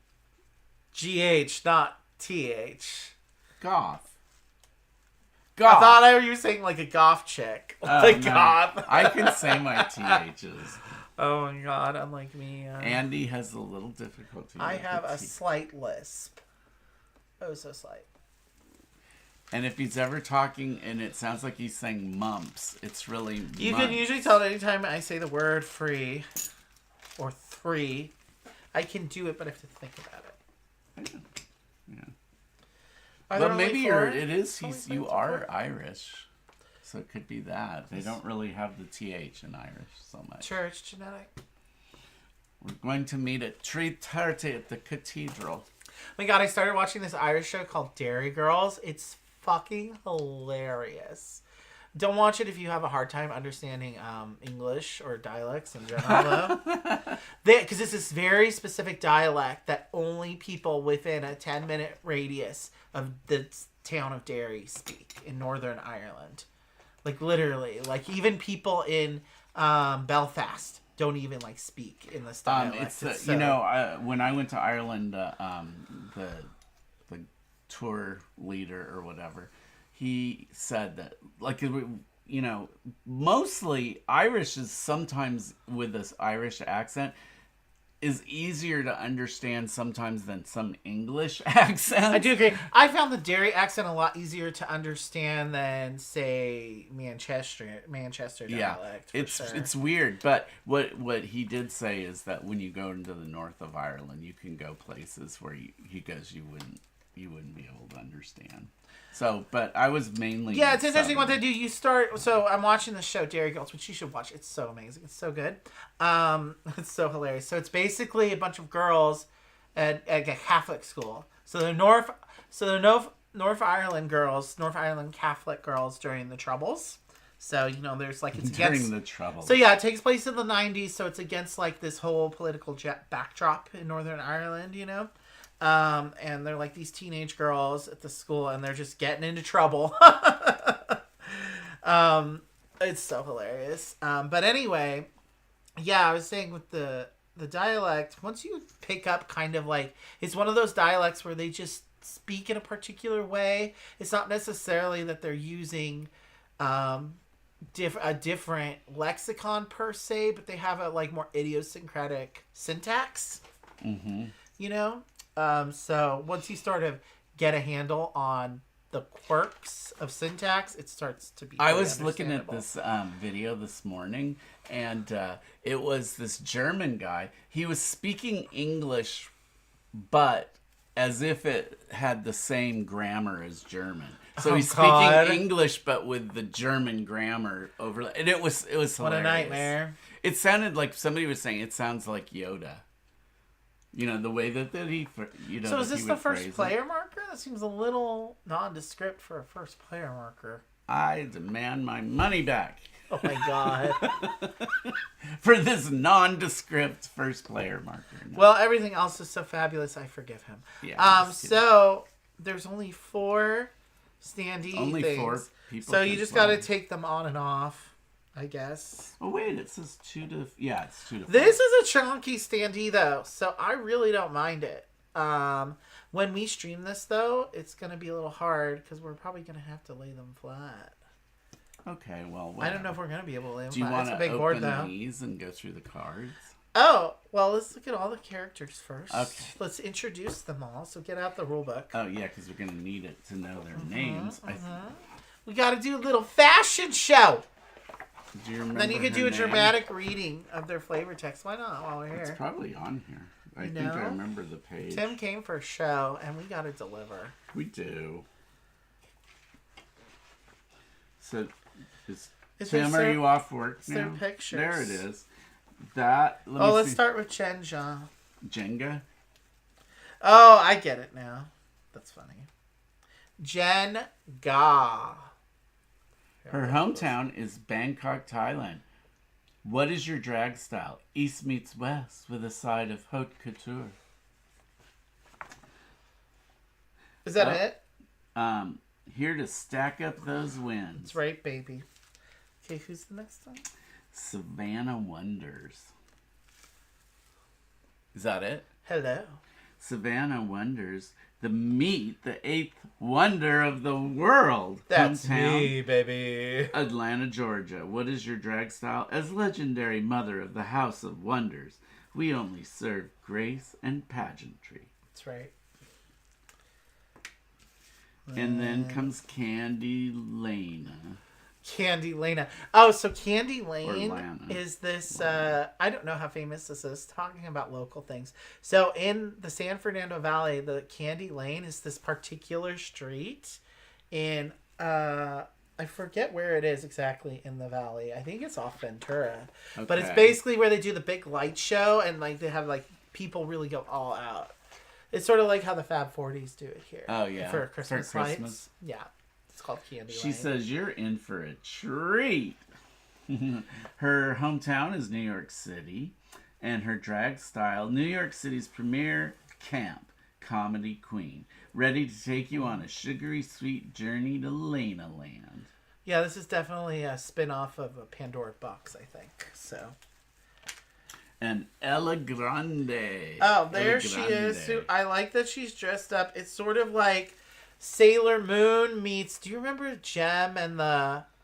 GH, not TH. Goff. I thought you were saying like a goth chick. Like No, goth. I can say my THs. Oh my god, unlike me. Andy has a little difficulty. I with have the a slight lisp. Oh, so slight. And if he's ever talking and it sounds like he's saying mumps, it's really You mumps. can usually tell anytime I say the word free or three, I can do it, but I have to think about it. Yeah. Are there But only maybe four? you are Irish. So it could be that. They don't really have the TH in Irish so much. Church genetic. We're going to meet at 3:30 at the cathedral. Oh my god, I started watching this Irish show called Dairy Girls. It's fucking hilarious. Don't watch it if you have a hard time understanding English or dialects in general, though. Because it's this very specific dialect that only people within a 10-minute radius of the town of Derry speak in Northern Ireland. Like, literally. Like, even people in Belfast don't even, like, speak in this dialect. When I went to Ireland, the tour leader or whatever, he said that, like, you know, mostly Irish is sometimes with this Irish accent is easier to understand sometimes than some English accent. I do agree. I found the Derry accent a lot easier to understand than, say, Manchester dialect. It's weird, but what he did say is that when you go into the north of Ireland, you can go places where he goes you wouldn't be able to understand. So, but I was mainly it's interesting what they do. You start. So I'm watching this show, Dairy Girls, which you should watch. It's so amazing. It's so good. It's so hilarious. So it's basically a bunch of girls at a Catholic school. So the North Ireland girls, North Ireland Catholic girls during the Troubles. So, you know, there's like, it's during against the Troubles. So yeah, it takes place in the 90s. So it's against like this whole political backdrop in Northern Ireland, you know. And they're like these teenage girls at the school, and they're just getting into trouble. It's so hilarious. But anyway, yeah, I was saying with the dialect, once you pick up kind of like, it's one of those dialects where they just speak in a particular way. It's not necessarily that they're using a different lexicon per se, but they have a like more idiosyncratic syntax. Mm-hmm. You know? So once you sort of get a handle on the quirks of syntax, it starts to be. I was looking at this video this morning, and it was this German guy. He was speaking English, but as if it had the same grammar as German. So he's speaking English, but with the German grammar over, and it was hilarious. What a nightmare! It sounded like somebody was saying it sounds like Yoda. You know, the way that he, you know. So is this the first player marker? That seems a little nondescript for a first player marker. I demand my money back. Oh my god. For this nondescript first player marker. No. Well, everything else is so fabulous, I forgive him. Yeah, so there's only 4 standee only things. 4 people. So you just got to take them on and off, I guess. Oh wait, it says 2 to. Yeah, it's 2 to 4. This is a chunky standee though, so I really don't mind it. When we stream this though, it's gonna be a little hard because we're probably gonna have to lay them flat. Okay, well, I don't know if we're gonna be able to. Do you want It's a to big board, open though. these and go through the cards? Oh, well, let's look at all the characters first. Okay. Let's introduce them all. So get out the rule book. Oh, yeah, because we're going to need it to know their names. We got to do a little fashion show. Do you remember Then you could her do a name? dramatic reading of their flavor text. Why not while we're It's here? probably on here. I think I remember the page. Tim came for a show, and we got to deliver. We do. So, Tim, are you off work now? their pictures. There it is. That. Let's start with Chen Zha. Jenga. Oh, I get it now. That's funny. Jen Ga. Her hometown is Bangkok, Thailand. What is your drag style? East meets West with a side of haute couture. Is that it? Here to stack up those wins. That's right, baby. Okay, who's the next one? Savannah Wonders. Is that it? Hello. Savannah Wonders, the eighth wonder of the world. That's Hometown, me, baby. Atlanta, Georgia. What is your drag style? As legendary mother of the House of Wonders, we only serve grace and pageantry. That's right. And then comes Candy Lena. Candy Lena. Oh, so Candy Lane Lana. is this, I don't know how famous this is, talking about local things. So in the San Fernando Valley, the Candy Lane is this particular street in, I forget where it is exactly in the valley. I think it's off Ventura. Okay. But it's basically where they do the big light show and like they have like people really go all out. It's sort of like how the Fab 40s do it here. Oh, yeah. For Christmas lights. Yeah. It's called Candy Lane. She says, you're in for a treat. Her hometown is New York City, and her drag style, New York City's premier camp comedy queen, ready to take you on a sugary sweet journey to Lena Land. Yeah, this is definitely a spin-off of a Pandora box, I think. So. And Ella Grande. Oh, there she is. I like that she's dressed up. It's sort of like Sailor Moon meets. Do you remember Jem and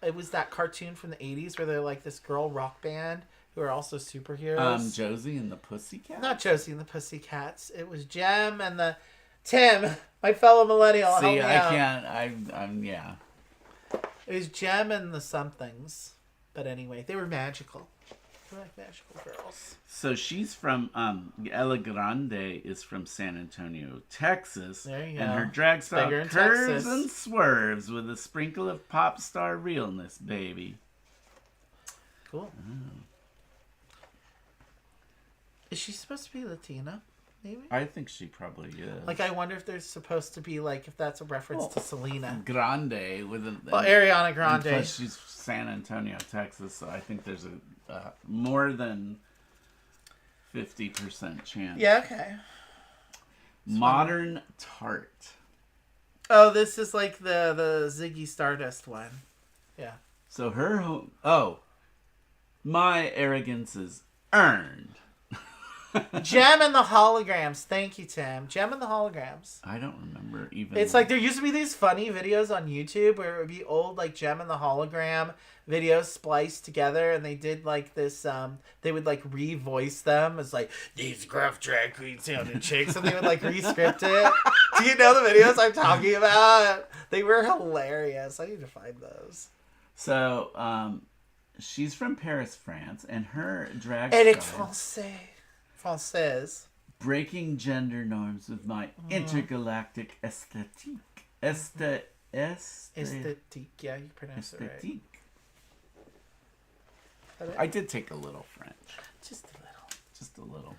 it was that cartoon from the 80s where they're like this girl rock band who are also superheroes? Josie and the Pussycats? Not Josie and the Pussycats. It was Jem and Tim, my fellow millennial. See, I can't. I'm yeah. It was Jem and the somethings. But anyway, they were magical. They're like magical girls. So she's from, Ella Grande is from San Antonio, Texas. There you go. And her drag style curves Texas. and swerves with a sprinkle of pop star realness, baby. Cool. Oh. Is she supposed to be Latina? Maybe? I think she probably is. Like, I wonder if there's supposed to be, like, if that's a reference to Selena. Grande with Ariana Grande. Plus she's San Antonio, Texas, so I think there's a more than 50% chance. Yeah, okay. Modern Tart. Oh, this is like the Ziggy Stardust one. Yeah. So my arrogance is earned. Gem and the Holograms. Thank you, Tim. Gem and the Holograms. I don't remember even. It's like there used to be these funny videos on YouTube where it would be old like Gem and the Hologram videos spliced together, and they did like this. They would like revoice them as like these gruff drag queen sounding chicks, and they would like re-script it. Do you know the videos I'm talking about? They were hilarious. I need to find those. So, she's from Paris, France, and her drag Eric style. Française. Breaking gender norms with my intergalactic aesthetique. Aesthetique, yeah, you pronounce it right. I did take a little French. Just a little. Just a little.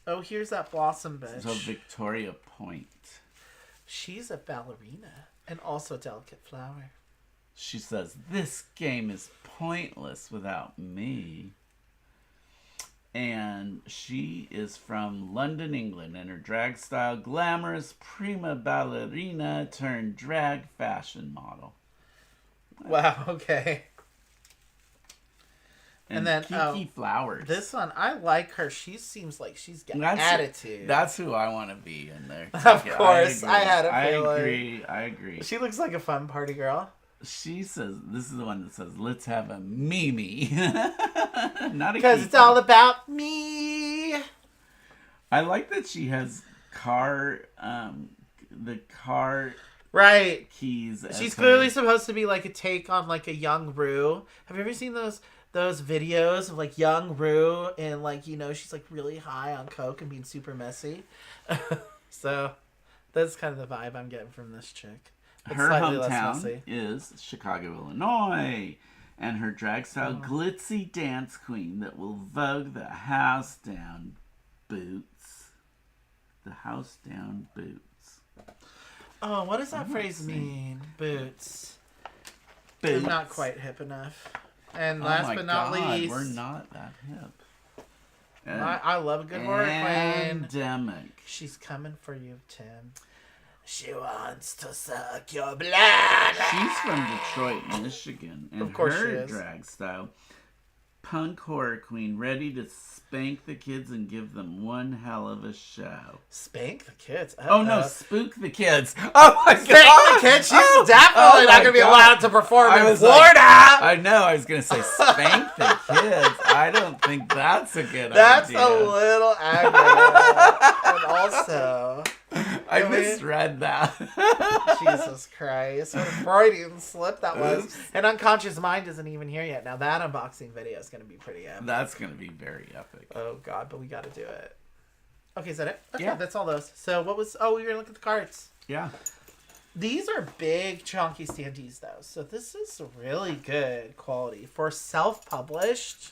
Oh, here's that Blossom bitch. So Victoria Point. She's a ballerina and also a delicate flower. She says, this game is pointless without me. And she is from London, England, and her drag style, glamorous prima ballerina turned drag fashion model. Wow, okay. And then Kiki Flowers. This one, I like her. She seems like she's got attitude. That's who I want to be in there. Of course, I had a feeling. I agree. She looks like a fun party girl. She says, this is the one that says, let's have a Mimi. Not a Because it's Kiki. all about me. I like that she has the car Right. keys. As She's her- clearly supposed to be like a take on like a young Rue. Have you ever seen those videos of like young Rue and like, you know, she's like really high on coke and being super messy? So that's kind of the vibe I'm getting from this chick. But Her slightly less hometown messy. is Chicago, Illinois. And her drag style glitzy dance queen that will vogue the house down boots. The house down boots. Oh, what does that phrase mean? Boots. I'm not quite hip enough. And last but not least, we're not that hip. I love a good horror queen. Pandemic. She's coming for you, Tim. She wants to suck your blood. She's from Detroit, Michigan. And Of course her she is. drag style, punk horror queen, ready to spank the kids and give them one hell of a show. Spank the kids. Oh no, spook the kids. Oh my god. Spank the kids. She's definitely not going to be allowed to perform in Florida. I know, I was going to say spank the kids. I don't think that's a good That's idea. a little aggro. And also, I misread that. Jesus Christ, what a Freudian slip that was. Oops. And Unconscious Mind isn't even here yet. Now that unboxing video is going to be pretty epic. That's going to be very epic. Oh God, but we got to do it. Okay, is that it? Okay, Yeah. that's all those. So what was? Oh, we were gonna look at the cards. Yeah. These are big, chunky standees, though. So this is really good quality for self-published.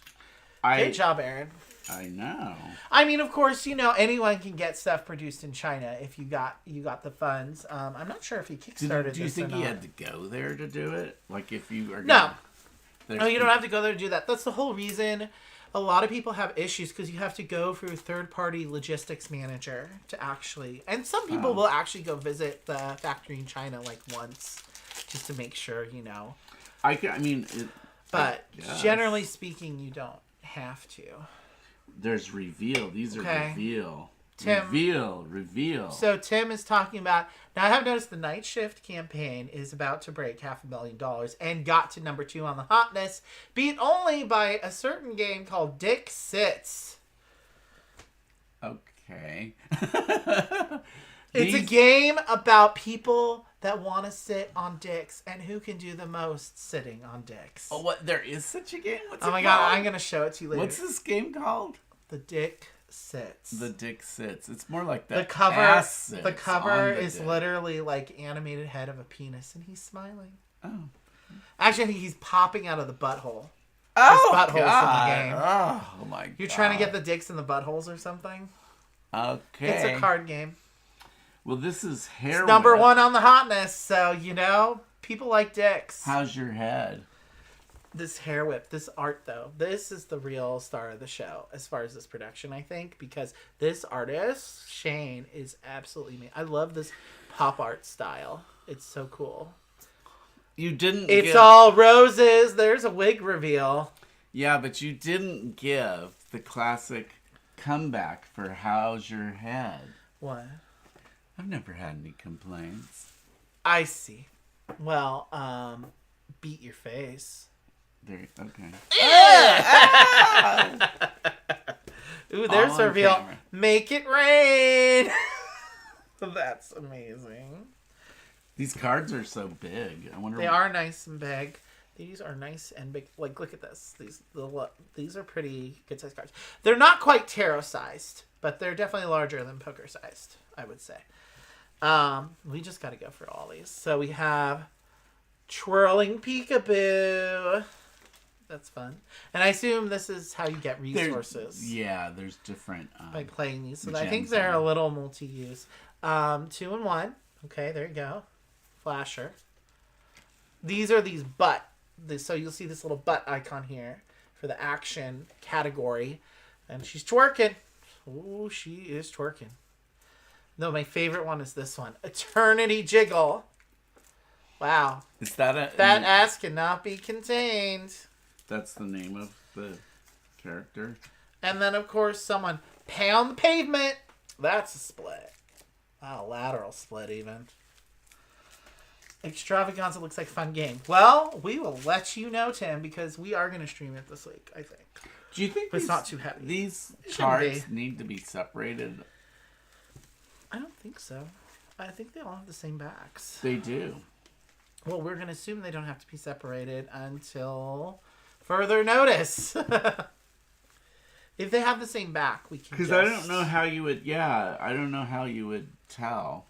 Good job, Aaron. I know. I mean, of course, you know anyone can get stuff produced in China if you got the funds. I'm not sure if he kickstarted. Do you this think or you not. had to go there to do it? Like if you are No. There's No, you don't have to go there to do that. That's the whole reason. A lot of people have issues because you have to go through a third-party logistics manager to actually, and some people will actually go visit the factory in China like once, just to make sure, you know. But guess. generally speaking, you don't have to. There's reveal. These are Okay. reveal. Tim. Reveal. So Tim is talking about, now I have noticed the Night Shift campaign is about to break $500,000 and got to number 2 on the hotness, beat only by a certain game called Dick Sits. Okay. It's a game about people that want to sit on dicks and who can do the most sitting on dicks. Oh, what? There is such a game? What's Oh it my God, called? I'm going to show it to you later. What's this game called? The Dick Sits. The Dick Sits. It's more like The cover ass the sits cover on the is dick. literally like animated head of a penis and he's smiling. Oh. Actually, I think he's popping out of the butthole. Oh, buttholes in the God. game. Oh, my God. You're trying to get the dicks in the buttholes or something? Okay. It's a card game. Well, this is hair It's number whip. 1 on the hotness, so you know, people like dicks. How's your head? This hair whip, this art though, this is the real star of the show as far as this production, I think, because this artist, Shane, is absolutely amazing. I love this pop art style. It's so cool. You didn't It's give... all roses. There's a wig reveal. Yeah, but you didn't give the classic comeback for how's your head. What? I've never had any complaints. I see. Well, beat your face. There, okay. Ooh, there's All a on reveal. camera. Make it rain. That's amazing. These cards are so big. I wonder. They are nice and big. These are nice and big. Like, look at this. These are pretty good sized cards. They're not quite tarot sized, but they're definitely larger than poker sized, I would say. We just got to go through all these. So we have Twirling Peekaboo. That's fun. And I assume this is how you get resources. Yeah, there's different. By playing these. So I gems think they're on a them. little multi-use. 2 and 1. Okay, there you go. Flasher. These are these butt. So you'll see this little butt icon here for the action category. And she's twerking. Ooh, she is twerking. No, my favorite one is this one. Eternity Jiggle. Wow. Is that a? That ass cannot be contained. That's the name of the character. And then, of course, someone pound the pavement. That's a split. Wow, lateral split even. Extravaganza looks like a fun game. Well, we will let you know, Tim, because we are going to stream it this week, I think. Do you think But it's not too heavy. These It shouldn't cards be. need to be separated? I don't think so. I think they all have the same backs. They do. Well, we're going to assume they don't have to be separated until further notice. If they have the same back, we can Because I don't know how you would... Yeah, I don't know how you would tell.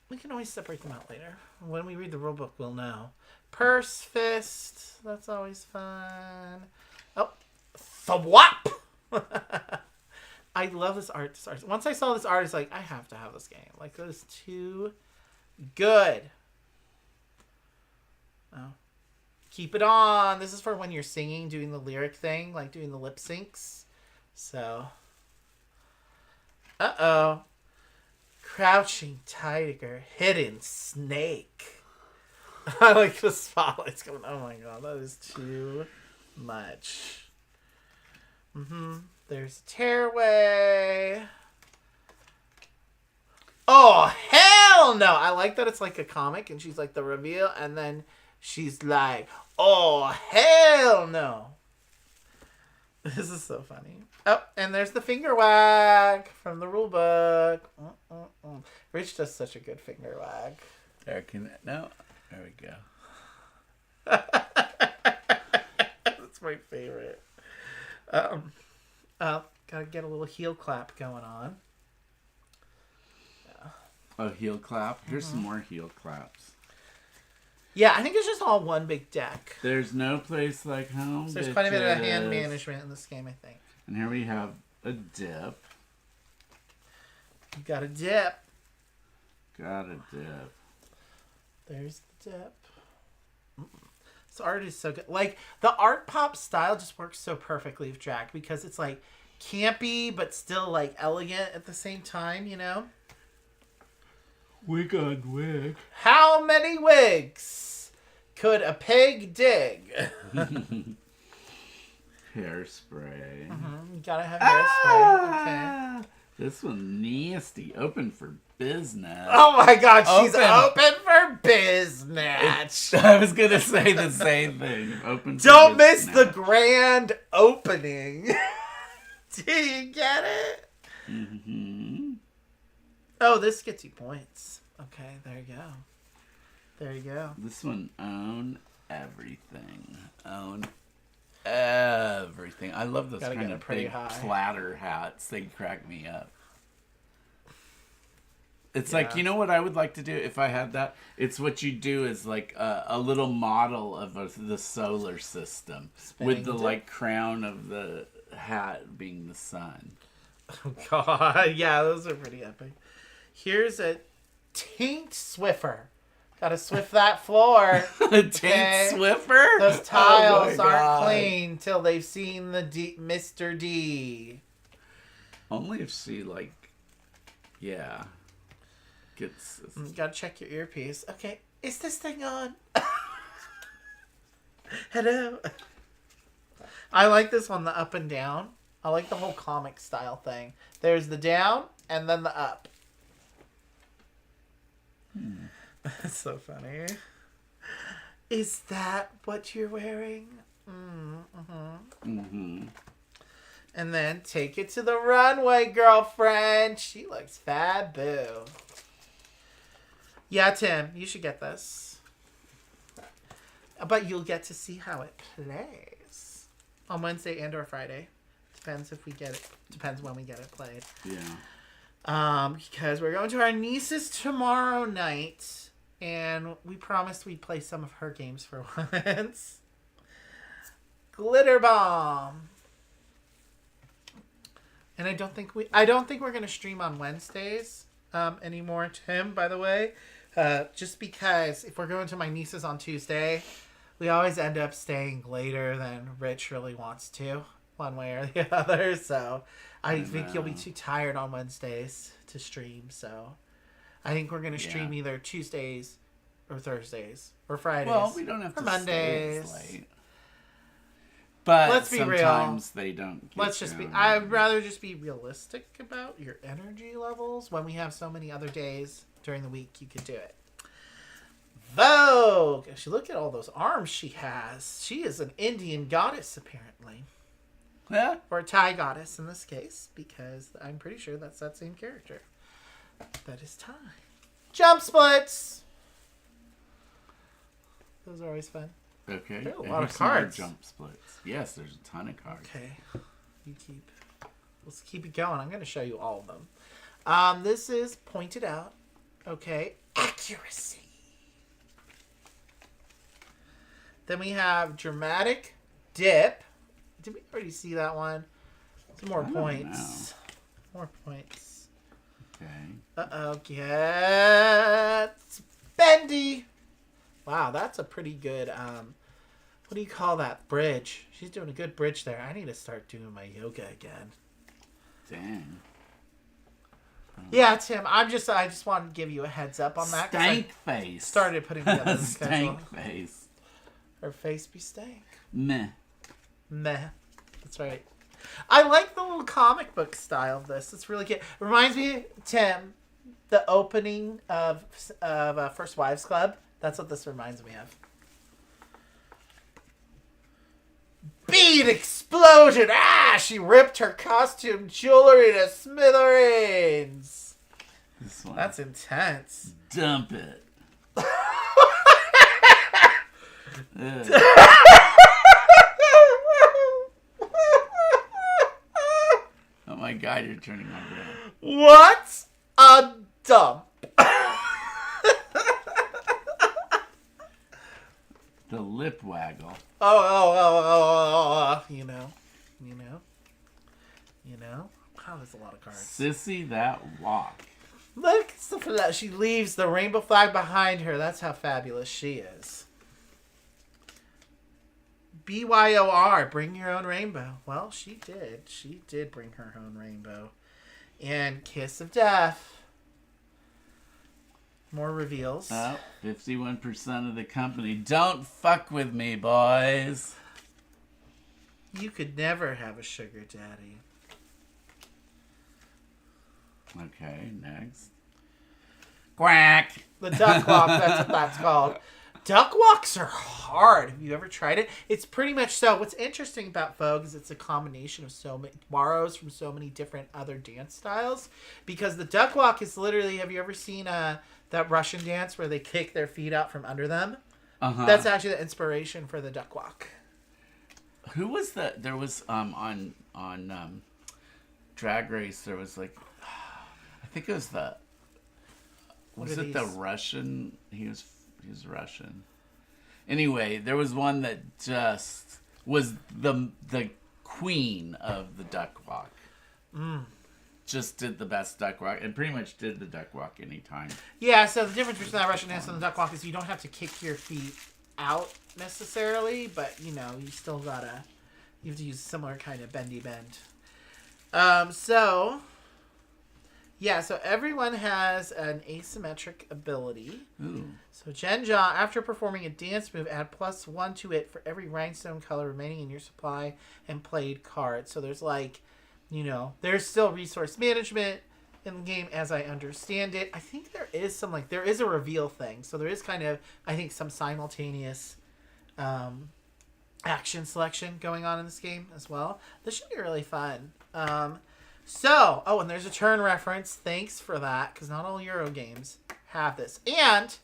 We can always separate them out later. When we read the rulebook, we'll know. Purse fist. That's always fun. Oh, thwop! I love this art. Once I saw this art, it's like, I have to have this game. Like, that is too good. Oh. Keep it on. This is for when you're singing, doing the lyric thing, like doing the lip syncs. So. Uh-oh. Crouching tiger, hidden snake. I like the spotlights going. Oh my god, that is too much. There's tearaway. Oh hell no! I like that it's like a comic, and she's like the reveal, and then she's like, "Oh hell no!" This is so funny. Oh, and there's the finger wag from the rule book. Rich does such a good finger wag. There we go. That's my favorite. Gotta get a little heel clap going on. A heel clap. Here's some more heel claps. Yeah, I think it's just all one big deck. There's no place like home. So there's quite a bit of hand management in this game, I think. And here we have a dip. You got a dip. Got a dip. There's the dip. This art is so good. Like, the art pop style just works so perfectly with drag because it's like campy but still like elegant at the same time, you know? Wig on wig. How many wigs could a pig dig? Hairspray. You gotta have hairspray. Okay. This one nasty. Open for business. Oh my god, she's Open. open for business. I was gonna say the same thing. Open. For Don't miss business. the grand opening. Do you get it? Mm-hmm. Oh, this gets you points. Okay, there you go. There you go. This one, own everything. Own everything. I love those Gotta kind get of it pretty big high. platter hats. They crack me up. It's Yeah. like, you know what I would like to do if I had that? It's what you do is like a little model of the solar system with the dip. like crown of the hat being the sun. Oh god, yeah, those are pretty epic. Here's a taint Swiffer. Gotta swift that floor. Taint Swiffer? Those Oh tiles my aren't God. clean till they've seen the Mr. D. Only if she like, yeah, gets. Gotta check your earpiece. Okay, is this thing on? Hello. I like this one, the up and down. I like the whole comic style thing. There's the down and then the up. That's so funny. Is that what you're wearing? Mm-hmm. And then take it to the runway, girlfriend. She looks fab boo. Yeah, Tim, you should get this. But you'll get to see how it plays on Wednesday and or Friday. Depends if we get it. Depends when we get it played. Yeah. Because we're going to our niece's tomorrow night, and we promised we'd play some of her games for once. Glitter Bomb. And I don't think we're gonna stream on Wednesdays anymore, Tim, by the way. Just because if we're going to my niece's on Tuesday, we always end up staying later than Rich really wants to, one way or the other. So I think you'll be too tired on Wednesdays to stream. So I think we're gonna stream either Tuesdays or Thursdays or Fridays. Well, we don't have or to Mondays. stay as late. But Let's be real. sometimes they don't. Let's just be. I'd rather just be realistic about your energy levels when we have so many other days during the week you could do it. Vogue. Look at all those arms she has. She is an Indian goddess, apparently. Yeah. Or a Thai goddess in this case, because I'm pretty sure that's that same character. That is Thai. Jump splits! Those are always fun. Okay. There are a And lot of here's some more cards. jump splits. Yes, there's a ton of cards. Okay. Let's keep it going. I'm going to show you all of them. This is pointed out. Okay. Accuracy. Then we have dramatic dip. Did we already see that one? Some more points. More points. Okay. Uh-oh. Gets bendy. Wow, that's a pretty good, what do you call that? Bridge. She's doing a good bridge there. I need to start doing my yoga again. Dang. Yeah, Tim, I just wanted to give you a heads up on that. Stank face. Started putting together the schedule. Stank face. Her face be stank. Meh. Meh. That's right. I like the little comic book style of this. It's really cute. Reminds me, Tim, the opening of First Wives Club. That's what this reminds me of. Bead explosion! Ah! She ripped her costume jewelry to smithereens. This one. That's intense. Dump it. Ugh. Oh my god, you're turning my brain. What a dump. The lip waggle. Oh, you know. Wow, there's a lot of cards. Sissy that walk. Look, she leaves the rainbow flag behind her. That's how fabulous she is. BYOR, bring your own rainbow. Well, she did. She did bring her own rainbow. And Kiss of Death. More reveals. 51% of the company. Don't fuck with me, boys. You could never have a sugar daddy. Okay, next. Quack. The duck walk, that's what that's called. Duck walks are hard. Have you ever tried it? It's pretty much so. What's interesting about Vogue is it's a combination of so many borrows from so many different other dance styles. Because the duck walk is literally, have you ever seen that Russian dance where they kick their feet out from under them? Uh-huh. That's actually the inspiration for the duck walk. Who was that? There was on Drag Race. There was like, I think it was the. Was it the Russian? He was Russian. Anyway, there was one that just was the queen of the duck walk. Just did the best duck walk and pretty much did the duck walk anytime. Yeah, so the difference between that Russian dance and the duck walk is you don't have to kick your feet out necessarily, but you still you have to use a similar kind of bendy bend. So everyone has an asymmetric ability. Ooh. So Genja, after performing a dance move, add +1 to it for every rhinestone color remaining in your supply and played card. So there's there's still resource management in the game as I understand it. I think there is there is a reveal thing. So there is kind of, I think, some simultaneous action selection going on in this game as well. This should be really fun. And there's a turn reference. Thanks for that, because not all Euro games have this. And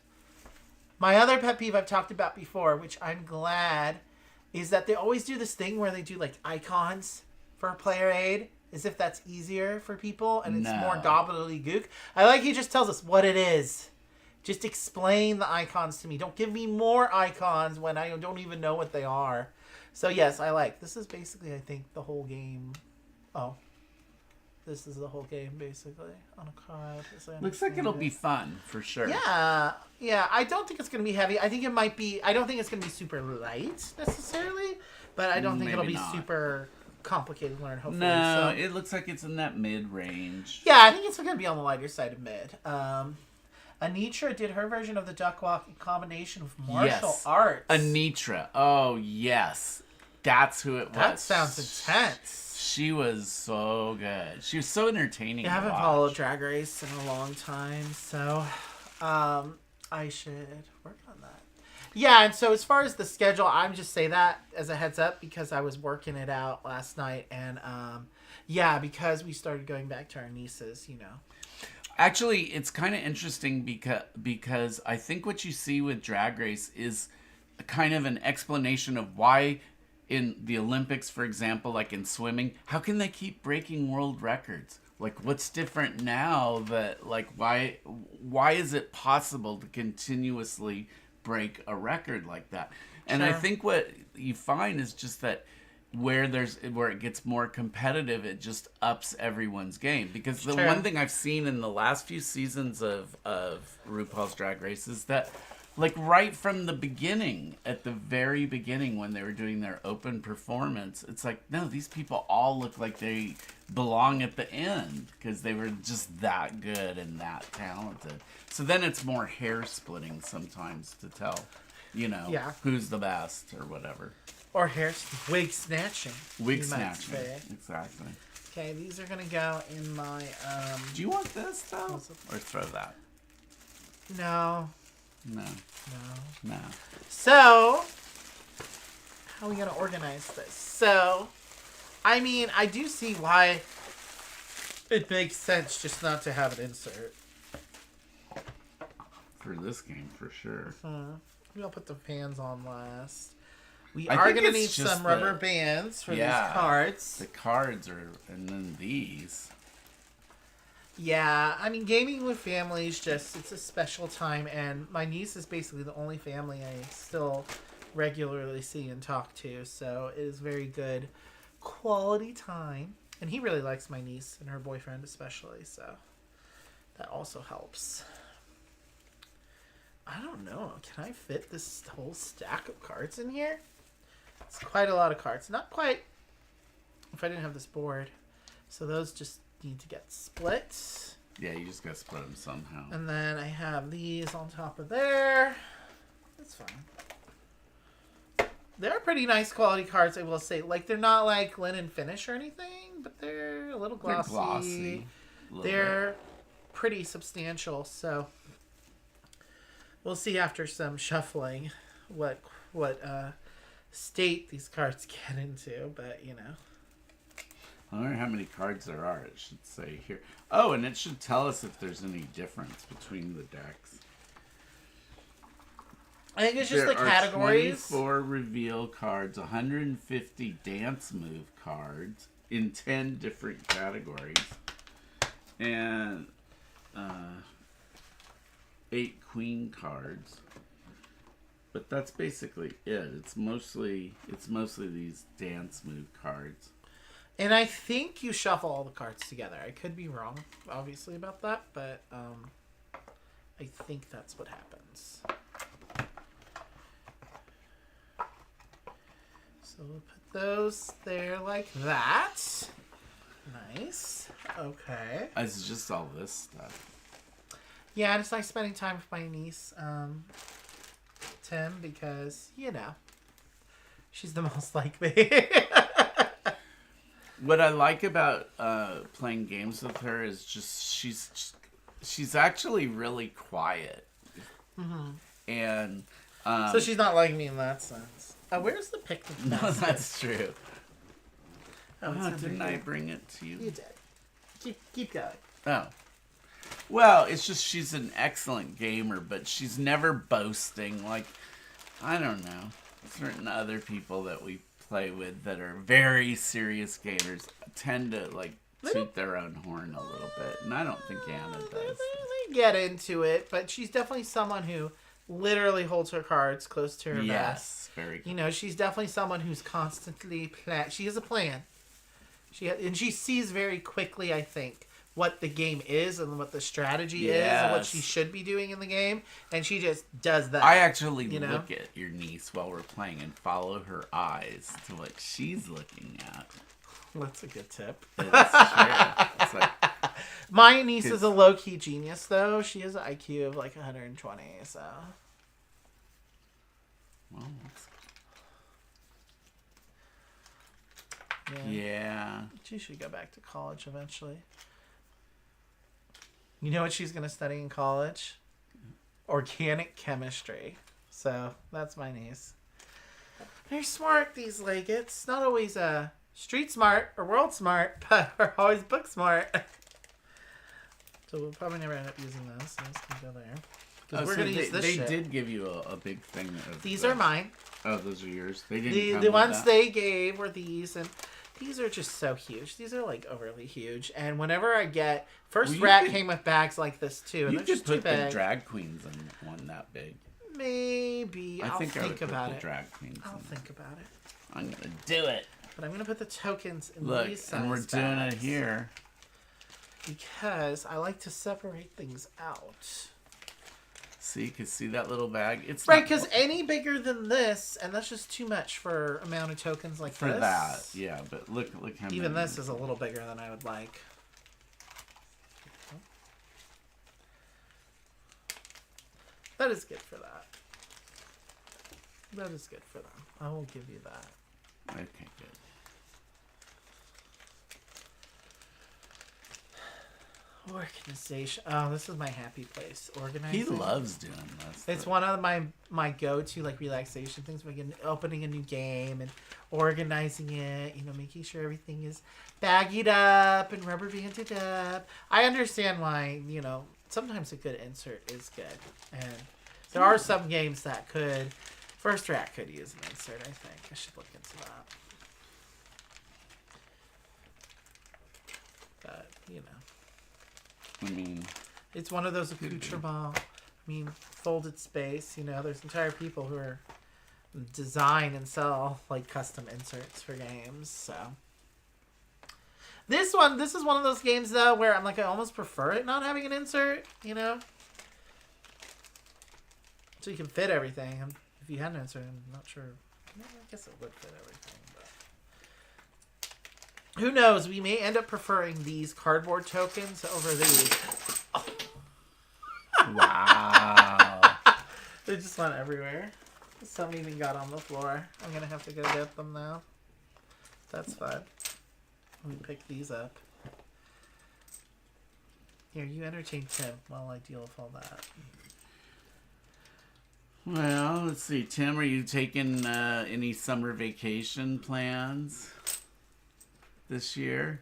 my other pet peeve I've talked about before, which I'm glad, is that they always do this thing where they do icons for player aid, as if that's easier for people, and it's more gobbledygook. I like he just tells us what it is. Just explain the icons to me. Don't give me more icons when I don't even know what they are. So yes, I like. This is basically, I think, the whole game. Oh. This is the whole game, basically, on a card. Looks like it'll be fun, for sure. Yeah. I don't think it's going to be heavy. I think it might be... I don't think it's going to be super light, necessarily. But I don't think it'll be super complicated to learn, hopefully. No, it looks like it's in that mid-range. Yeah, I think it's going to be on the lighter side of mid. Anitra did her version of the duck walk in combination with martial arts. Anitra. Oh, yes. That's who it was. That sounds intense. She was so good. She was so entertaining. I haven't followed Drag Race in a long time, so I should work on that. Yeah, and so as far as the schedule, I'm just say that as a heads up because I was working it out last night, and yeah, because we started going back to our nieces, you know. Actually, it's kind of interesting because I think what you see with Drag Race is kind of an explanation of why in the Olympics, for example, like in swimming, how can they keep breaking world records? Like, what's different now that, like, why is it possible to continuously break a record like that? And I Sure. think what you find is just that where it gets more competitive, it just ups everyone's game. Because the Sure. one thing I've seen in the last few seasons of RuPaul's Drag Race is that, like, right from the beginning, at the very beginning when they were doing their open performance, it's like, no, these people all look like they belong at the end because they were just that good and that talented. So then it's more hair splitting sometimes to tell, Yeah. who's the best or whatever. Or wig snatching. Wig you might snatching. say. Exactly. Okay, these are gonna go in my Do you want this though? Or throw that? No. No. No. No. So, how are we gonna organize this? So, I mean, I do see why it makes sense just not to have an insert. For this game, for sure. We'll put the fans on last. We I are think gonna it's need just some rubber bands for these cards. The cards are, and then these. Yeah, I mean, gaming with family is just, it's a special time, and my niece is basically the only family I still regularly see and talk to, so it is very good quality time. And he really likes my niece and her boyfriend especially, so that also helps. I don't know, can I fit this whole stack of cards in here? It's quite a lot of cards. Not quite if I didn't have this board. So those just need to get split. Yeah, you just gotta split them somehow. And then I have these on top of there. That's fine. They're pretty nice quality cards, I will say. Like, they're not like linen finish or anything, but they're a little glossy. They're glossy. They're pretty substantial, so we'll see after some shuffling what state these cards get into, but you know. I wonder how many cards there are. It should say here. Oh, and it should tell us if there's any difference between the decks. I think it's just There the are categories. 24 reveal cards, 150 dance move cards in 10 different categories, and 8 queen cards. But that's basically it. It's mostly these dance move cards. And I think you shuffle all the cards together. I could be wrong, obviously, about that, but I think that's what happens. So we'll put those there like that. Nice. Okay. It's just all this stuff. Yeah, and it's nice spending time with my niece, Tim, because, you know, she's the most like me. What I like about playing games with her is just she's actually really quiet, and So she's not like me in that sense. Where's the picnic no, basket? that's true. Oh, it's over Didn't here. I bring it to you? You did. Keep going. Oh. Well, it's just she's an excellent gamer, but she's never boasting. Like, I don't know. Certain other people that we play with that are very serious gamers tend to, like, toot their own horn a little bit. And I don't think Anna does. They get into it, but she's definitely someone who literally holds her cards close to her vest. Yes, very good. You know, she's definitely someone who's constantly she has a plan. And she sees very quickly, I think, what the game is and what the strategy is and what she should be doing in the game, and she just does that. I actually you know? look at your niece while we're playing and follow her eyes to what she's looking at. That's a good tip. It's true. It's like, My niece is a low-key genius, though. She has an IQ of like 120, so. well, yeah. She should go back to college eventually. You know what she's going to study in college? Organic chemistry. So that's my niece. They're smart, these Leggets. Not always street smart or world smart, but are always book smart. So we'll probably never end up using those. So this can go there. Because we're going to use this They shit. did give you a big thing. Of These are mine. Oh, those are yours? They didn't come The with ones that? they gave were these, and these are just so huge. These are like overly huge. And whenever I get... First Well, Rat could- came with bags like this too. And You they're could just too put the big. drag queens in one that big. Maybe. I'll I would think put about the it. drag queens I'll in. think about it. I'm going to do it. But I'm going to put the tokens in Look, these and we're size doing it bags here. because I like to separate things out. See, you can see that little bag? It's Right, not- because any bigger than this, and that's just too much for amount of tokens like for this. that, yeah. But look how Even many. this is a little bigger than I would like. That is good for that. That is good for them. I will give you that. Okay, good. Organization. Oh, this is my happy place. Organizing. He loves doing this. It's one of my go-to like relaxation things, like opening a new game and organizing it, making sure everything is baggied up and rubber banded up. I understand why, sometimes a good insert is good. And there are some games that First Rat could use an insert, I think. I should look into that. But, I mean, it's one of those accoutrements. Folded space. There's entire people who are design and sell like custom inserts for games. So this is one of those games though where I'm like, I almost prefer it not having an insert. So you can fit everything. And if you had an insert, I'm not sure. I guess it would fit everything. But who knows? We may end up preferring these cardboard tokens over these. wow. They just went everywhere. Some even got on the floor. I'm gonna have to go get them now. That's fine. Let me pick these up. Here, you entertain Tim while I deal with all that. Well, let's see. Tim, are you taking any summer vacation plans this year?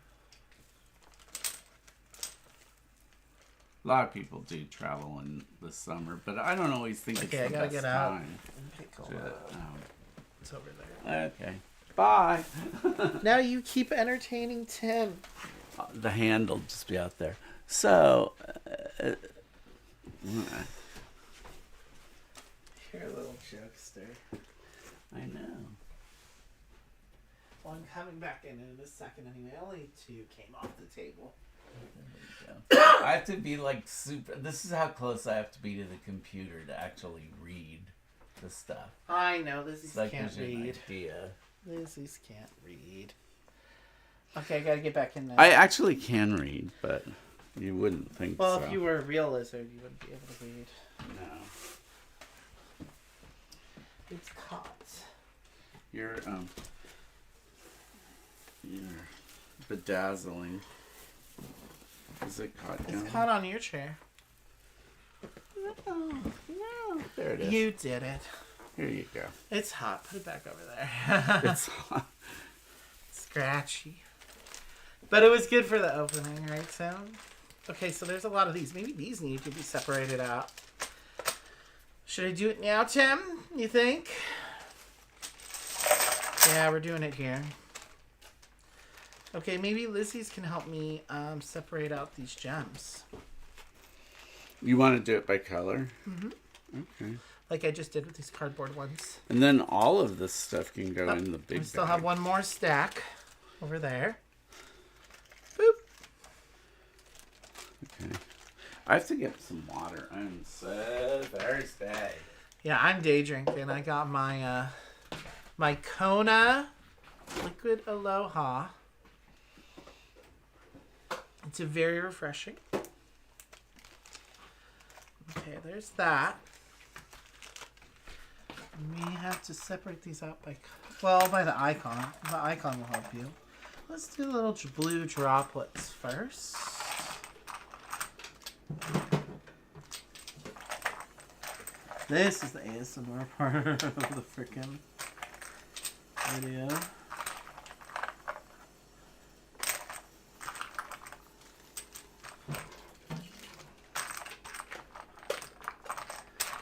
A lot of people do travel in the summer, but I don't always think Okay, I it's the gotta best get out. time. Pick all to- that up. It's over there. Okay. Bye. Now you keep entertaining Tim. The hand will just be out there. So, You're a little jokester. I know. Well, I'm coming back in a second anyway. Only two came off the table. I have to be like super. This is how close I have to be to the computer to actually read the stuff. I know, Lizzie's So that can't gives you an read. idea. Lizzie's can't read. Okay, I gotta get back in there. I actually can read, but you wouldn't think Well, so. if you were a real lizard, you wouldn't be able to read. No. It's caught. You're bedazzling. Is it caught down? It's caught on your chair. No. There it is. You did it. Here you go. It's hot. Put it back over there. It's hot. Scratchy. But it was good for the opening, right, Sam? Okay, so there's a lot of these. Maybe these need to be separated out. Should I do it now, Tim? You think? Yeah, we're doing it here. Okay, maybe Lizzie's can help me separate out these gems. You want to do it by color? Mm-hmm. Okay. Like I just did with these cardboard ones. And then all of this stuff can go in the big We still bag. have one more stack over there. Boop. Okay. I have to get some water. I'm so thirsty. Yeah, I'm day drinking. I got my my Kona Liquid Aloha. It's a very refreshing. Okay, there's that. We have to separate these out by the icon. The icon will help you. Let's do the little blue droplets first. This is the ASMR part of the frickin' video.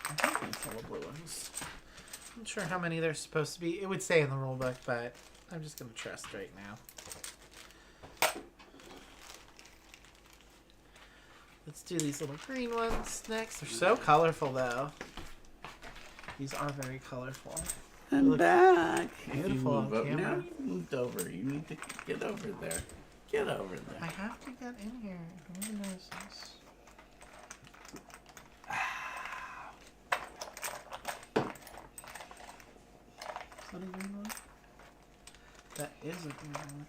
I think it's all the blue ones. I'm not sure how many there's supposed to be. It would say in the rule book, but I'm just going to trust right now. Let's do these little green ones next. They're so colorful, though. These are very colorful. I'm back. Beautiful on Now camera. you moved over. You need to get over there. Get over there. I have to get in here. Who knows this? Is that a green one? That is a green one.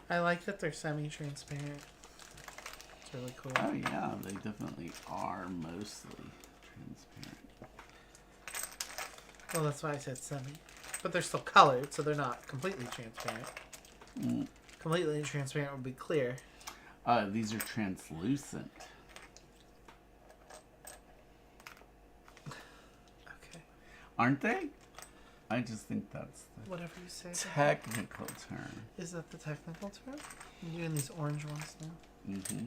I like that they're semi-transparent. It's really cool. Oh yeah, they definitely are mostly transparent. Well, that's why I said semi. But they're still colored, so they're not completely transparent. Mm. Completely transparent would be clear. These are translucent. Okay. Aren't they? I just think that's the Whatever you say. technical term. Is that the technical term? I'm doing these orange ones now. Mm-hmm.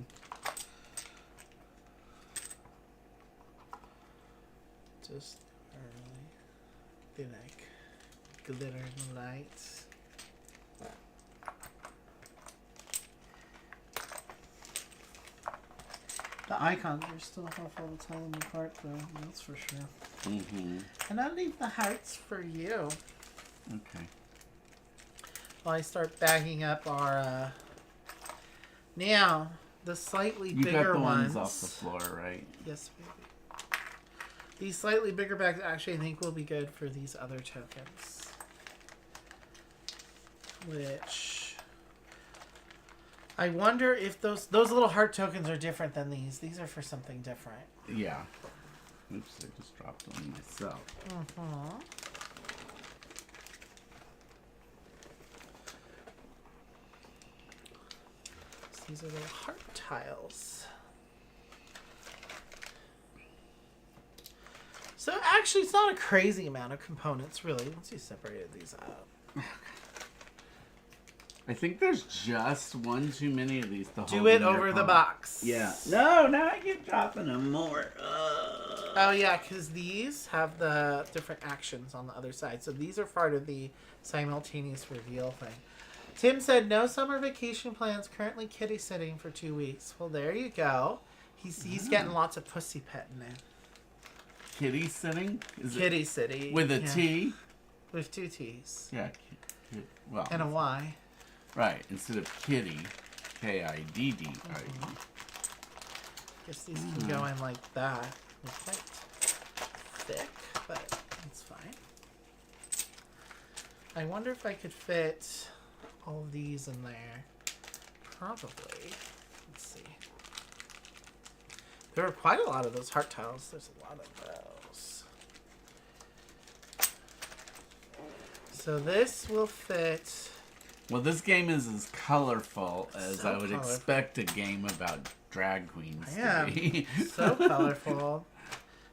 Just early. Be like glitter lights. The icons are still helpful to tell them apart, though. That's for sure. Mm-hmm. And I'll leave the hearts for you. Okay. While I start bagging up our. Now, the slightly You bigger got the ones. ones off the floor, right? Yes, baby. These slightly bigger bags actually I think will be good for these other tokens. Which I wonder if those little heart tokens are different than these. These are for something different. Yeah. Oops, I just dropped one myself. Uh-huh. So these are little heart tiles. So actually, it's not a crazy amount of components, really, once you separated these out. I think there's just one too many of these to hold Do it in your over the palm. box. Yeah. No, now I keep dropping them more. Oh, yeah, because these have the different actions on the other side. So these are part of the simultaneous reveal thing. Tim said, no summer vacation plans, currently kitty sitting for 2 weeks. Well, there you go. He's getting lots of pussy petting in. Kitty sitting? Is Kitty city. With a yeah. T? With 2 T's. Yeah. Well, And a Y. right. Instead of kitty, K-I-D-D-I-E. Guess these can go in like that. They're quite thick, but it's fine. I wonder if I could fit all of these in there. Probably. Let's see. There are quite a lot of those heart tiles. There's a lot of those. So this will fit. Well, this game is as colorful as So I would colorful. expect a game about drag queens Yeah, to be. so colorful.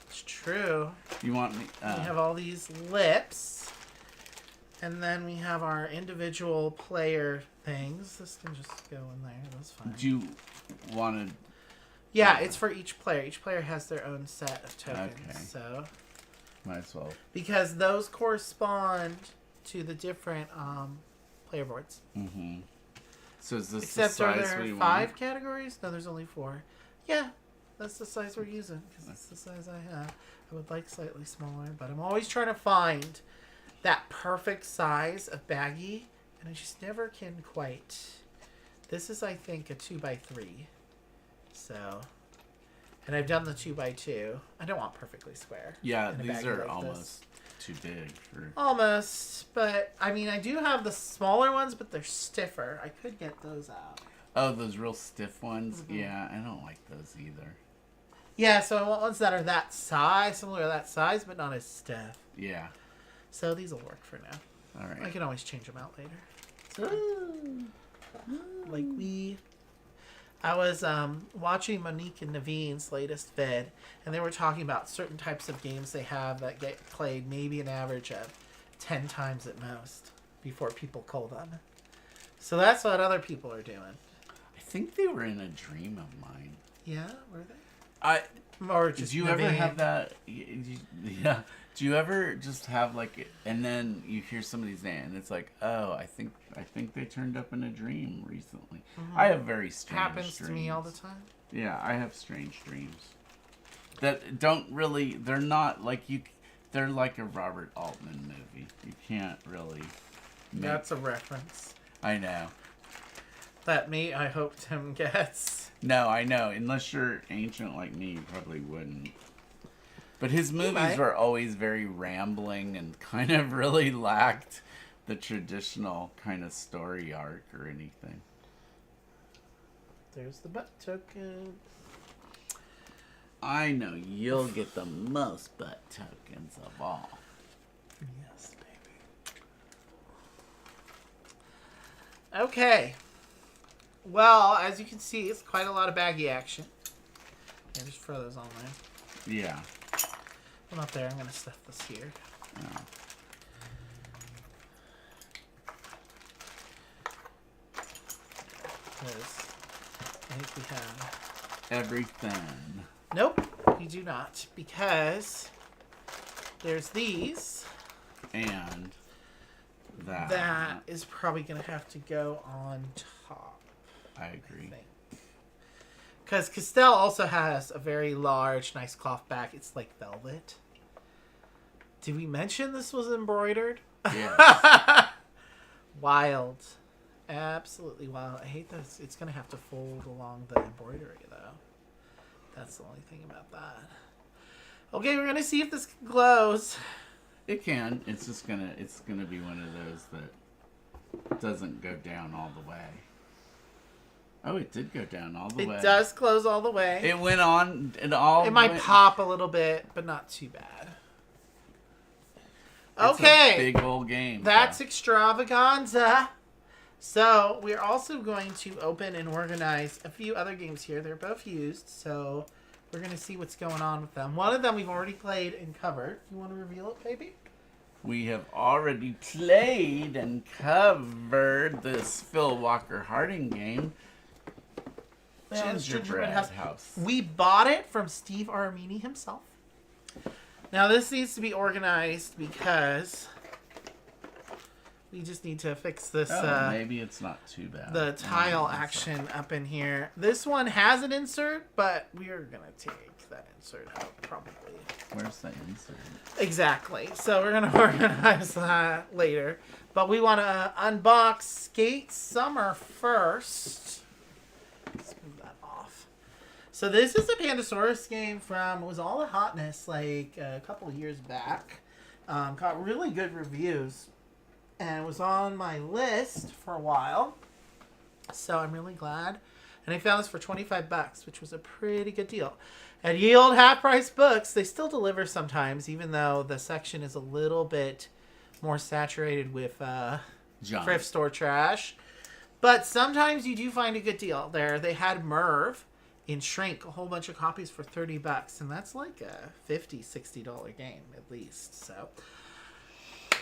It's true. You want me? We have all these lips. And then we have our individual player things. This can just go in there. That's fine. do you want to? Yeah, it's for each player. Each player has their own set of tokens. Okay. So Might as well. because those correspond to the different player boards. Mm-hmm. So is this Except the are size there we 5 want? categories? No, there's only 4. Yeah, that's the size we're using because it's the size I have. I would like slightly smaller, but I'm always trying to find that perfect size of baggie, and I just never can quite. This is, I think, a 2x3. So, and I've done the 2x2. I don't want perfectly square. Yeah, in a these baggie are like almost too big for. Almost, but I mean, I do have the smaller ones, but they're stiffer. I could get those out. Oh, those real stiff ones. Mm-hmm. Yeah, I don't like those either. Yeah, so I want ones that are that size, similar to that size, but not as stiff. Yeah. So these will work for now. All I right. can always change them out later. So, like we. I was watching Monique and Naveen's latest vid, and they were talking about certain types of games they have that get played maybe an average of 10 times at most before people call them. So that's what other people are doing. I think they were in a dream of mine. Yeah, were they? Or just Did you ever have that? Yeah. Do you ever just have like, and then you hear somebody's name, and it's like, oh, I think they turned up in a dream recently. Mm-hmm. I have very strange Happens dreams. to me all the time. Yeah, I have strange dreams that don't really. They're not like you. They're like a Robert Altman movie. You can't really. That's a reference. I know. That I hope Tim gets. No, I know. Unless you're ancient like me, you probably wouldn't. But his movies were always very rambling and kind of really lacked the traditional kind of story arc or anything. There's the butt token. I know you'll get the most butt tokens of all. Yes, baby. Okay. Well, as you can see, it's quite a lot of baggy action. Yeah, just throw those on there. Yeah. I'm not there. I'm going to stuff this here. Oh. Because I think we have... Everything. Nope, we do not. Because there's these. And that. That is probably going to have to go on top. I agree. Because Castell also has a very large, nice cloth back. It's like velvet. Did we mention this was embroidered? Yeah. Wild. Absolutely wild. I hate this. It's going to have to fold along the embroidery, though. That's the only thing about that. Okay, we're going to see if this glows. It can. It's just gonna be one of those that doesn't go down all the way. Oh, it did go down all the way. It does close all the way. It went on and all. It might pop a little bit, but not too bad. It's okay. a big old game. That's Extravaganza. So we're also going to open and organize a few other games here. They're both used, so we're going to see what's going on with them. One of them we've already played and covered. You want to reveal it, baby? We have already played and covered this Phil Walker Harding game. Gingerbread House. We bought it from Steve Armini himself. Now this needs to be organized because we just need to fix this. Maybe it's not too bad. The tile action up in here. This one has an insert, but we are gonna take that insert out probably. Where's the insert? Exactly. So we're gonna organize that later. But we want to unbox Skate Summer first. Let's move that off. So this is a Pandasaurus game from, it was all the hotness like a couple of years back. Got really good reviews. And it was on my list for a while. So I'm really glad. And I found this for $25, which was a pretty good deal. At Yield Half Price Books, they still deliver sometimes, even though the section is a little bit more saturated with thrift store trash. But sometimes you do find a good deal there. They had Merv in Shrink, a whole bunch of copies for $30. And that's like a $50, $60 game at least.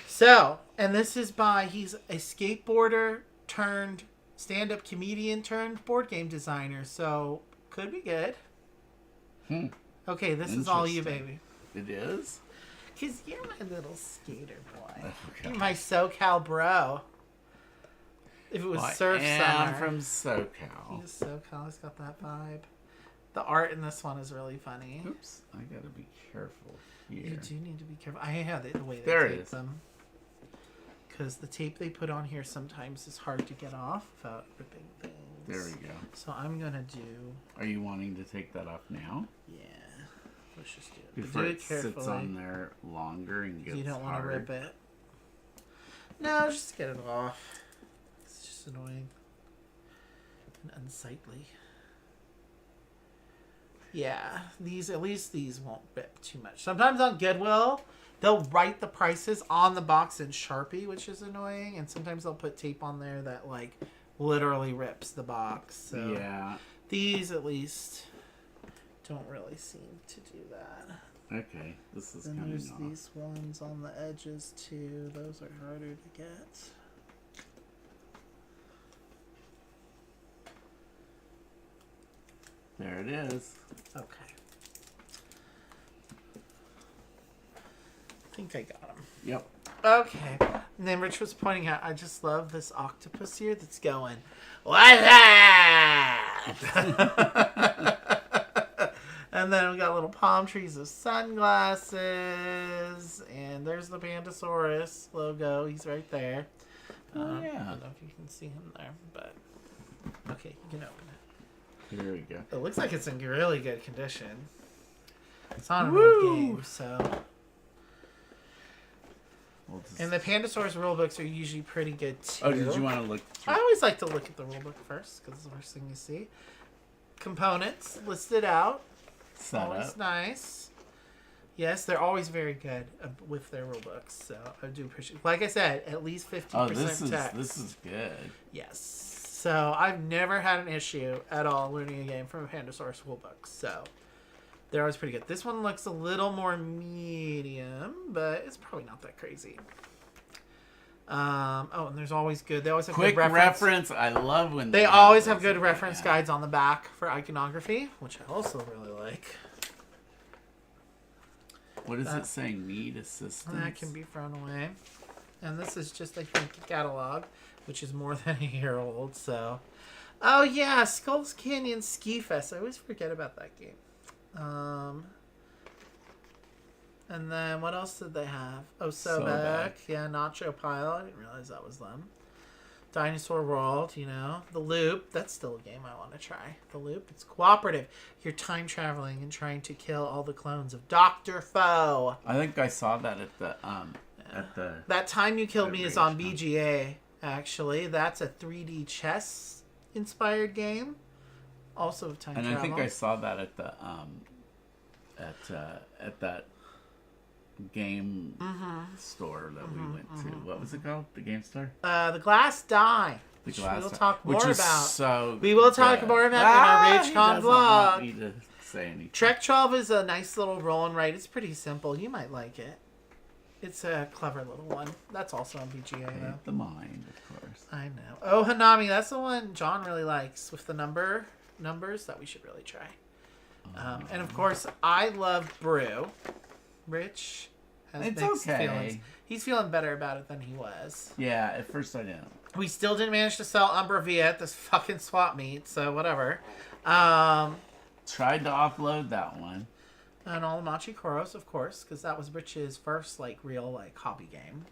So, and this is by, he's a skateboarder turned stand-up comedian turned board game designer. So, could be good. Okay, this is all you, baby. It is? Because you're my little skater boy. Okay. You're my SoCal bro. If it was Surf Summer. I'm from SoCal. He's SoCal. He's got that vibe. The art in this one is really funny. Oops, I gotta be careful here. You do need to be careful. I have the way they there tape it is. them. Because the tape they put on here sometimes is hard to get off without ripping things. There we go. So I'm going to do... Are you wanting to take that off now? Yeah. Let's just do it. Before do it carefully. sits on there longer and gets You don't want to hard. rip it. No, just get it off. It's just annoying. And unsightly. Yeah. At least these won't rip too much. Sometimes on Goodwill, they'll write the prices on the box in Sharpie, which is annoying. And sometimes they'll put tape on there that, like, literally rips the box. So Yeah. These, at least, don't really seem to do that. Okay, this is Then coming there's off. these ones on the edges, too. Those are harder to get. There it is. Okay. I think I got them. Yep. Okay. And then Rich was pointing out, I just love this octopus here that's going, what's that? And then we got little palm trees with sunglasses. And there's the Pandasaurus logo. He's right there. Oh, yeah. I don't know if you can see him there, but okay, you can open it. Here we go. It looks like it's in really good condition. It's on an Woo! old game, so. We'll just- And the Pandasaurus rulebooks are usually pretty good too. Oh, did you want to look I through? always like to look at the rulebook first because it's the first thing you see. Components listed out. Always Setup. nice. Yes, they're always very good with their rulebooks, so I do appreciate. Like I said, at least 50% Oh, this text. is good. Yes. So I've never had an issue at all learning a game from a Pandasaurus rulebook. So they're always pretty good. This one looks a little more medium, but it's probably not that crazy. Oh, and there's always good. They always have Quick good reference. I love when They always have those good like reference that. guides on the back for iconography, which I also really like. What is it saying? Need assistance? That can be thrown away. And this is just, I think, a catalog, which is more than a year old. So, oh yeah, Skulls Canyon Ski Fest. I always forget about that game. And then what else did they have? Oh, Sobek. Yeah, Nacho Pile. I didn't realize that was them. Dinosaur World, you know. The Loop. That's still a game I want to try. The Loop. It's cooperative. You're time traveling and trying to kill all the clones of Dr. Foe. I think I saw that at the That Time You Killed At Me is Rage, on huh? BGA, actually. That's a 3D chess inspired game. Also of time and travel. I think I saw that at the at that game store that we went to. What was it called? The game store? The Glass Die. The Which glass we'll store. talk more Which was about. So We will talk good. more about it in our He RageCon doesn't vlog. want me to say anything. Trek 12 is a nice little roll and write. It's pretty simple. You might like it. It's a clever little one. That's also on BGA, though. The mind, of course. I know. Oh, Hanami. That's the one John really likes with the numbers that we should really try. And, of course, I love Brew. Rich has It's mixed okay. feelings. He's feeling better about it than he was. Yeah, at first I didn't. We still didn't manage to sell Umbra Via at this fucking swap meet, so whatever. Tried to offload that one. And all the Machi Koros, of course, because that was Rich's first real hobby game.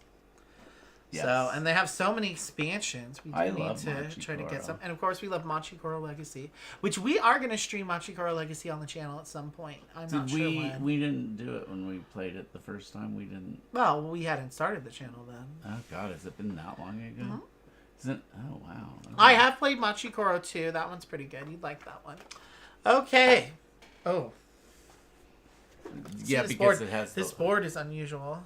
Yes. So, and they have so many expansions. We do I need love to Machi try to get Koro. some. And of course, we love Machi Koro Legacy, which we are going to stream Machi Koro Legacy on the channel at some point. I'm not Did sure when. we didn't do it when we played it the first time. We didn't. Well, we hadn't started the channel then. Oh God, has it been that long ago? Isn't? Oh wow. I have played Machi Koro too. That one's pretty good. You'd like that one. Okay. Oh. See, Yeah, this because board, it has this the, board is unusual.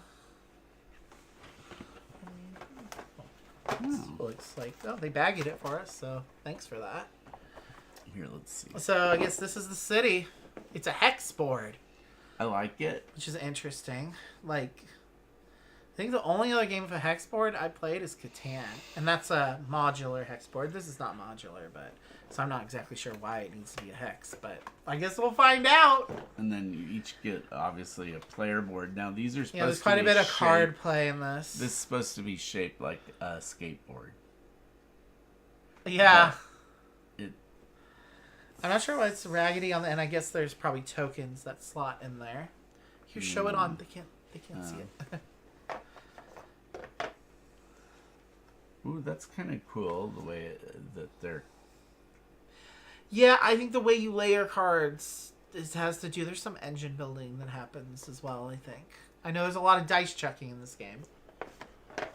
Oh, Looks like they bagged it for us, so thanks for that. here, let's see. So I guess this is the city. It's a hex board, I like it. which is interesting. I think the only other game of a hex board I played is Catan, and that's a modular hex board. This is not modular, but so I'm not exactly sure why it needs to be a hex, but I guess we'll find out. And then you each get obviously a player board. Now these are supposed Yeah, there's to quite be a bit of shaped- card play in this. This is supposed to be shaped like a skateboard. Yeah. It I'm not sure why it's raggedy on the end. I guess there's probably tokens that slot in there. Here, show it on. They can't see it. Ooh, that's kind of cool the way that they're. Yeah, I think the way you layer cards has to do. There's some engine building that happens as well. I think. I know there's a lot of dice chucking in this game. Can't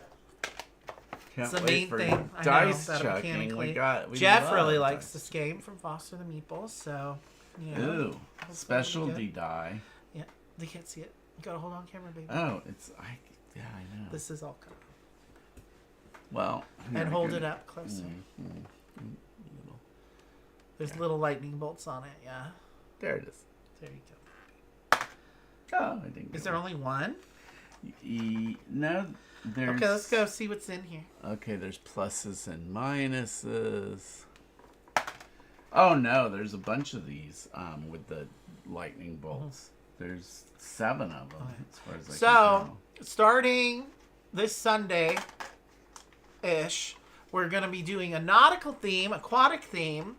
It's the wait main for thing. I dice know that chucking. mechanically. We Jeff love really dice. likes this game from Foster the Meeples, so you know. Ooh, Hopefully specialty good. die. Yeah, they can't see it. You gotta hold on camera, baby. Oh, yeah, I know. This is all covered. Well, here And I hold can- it up closer. Little- There's little lightning bolts on it. Yeah. There it is. There you go. Oh, I didn't. Is there only one? No, there's. Okay, let's go see what's in here. Okay, there's pluses and minuses. Oh no, there's a bunch of these with the lightning bolts. There's 7 of them as far as I can tell. Starting this Sunday-ish, we're going to be doing a nautical theme, aquatic theme.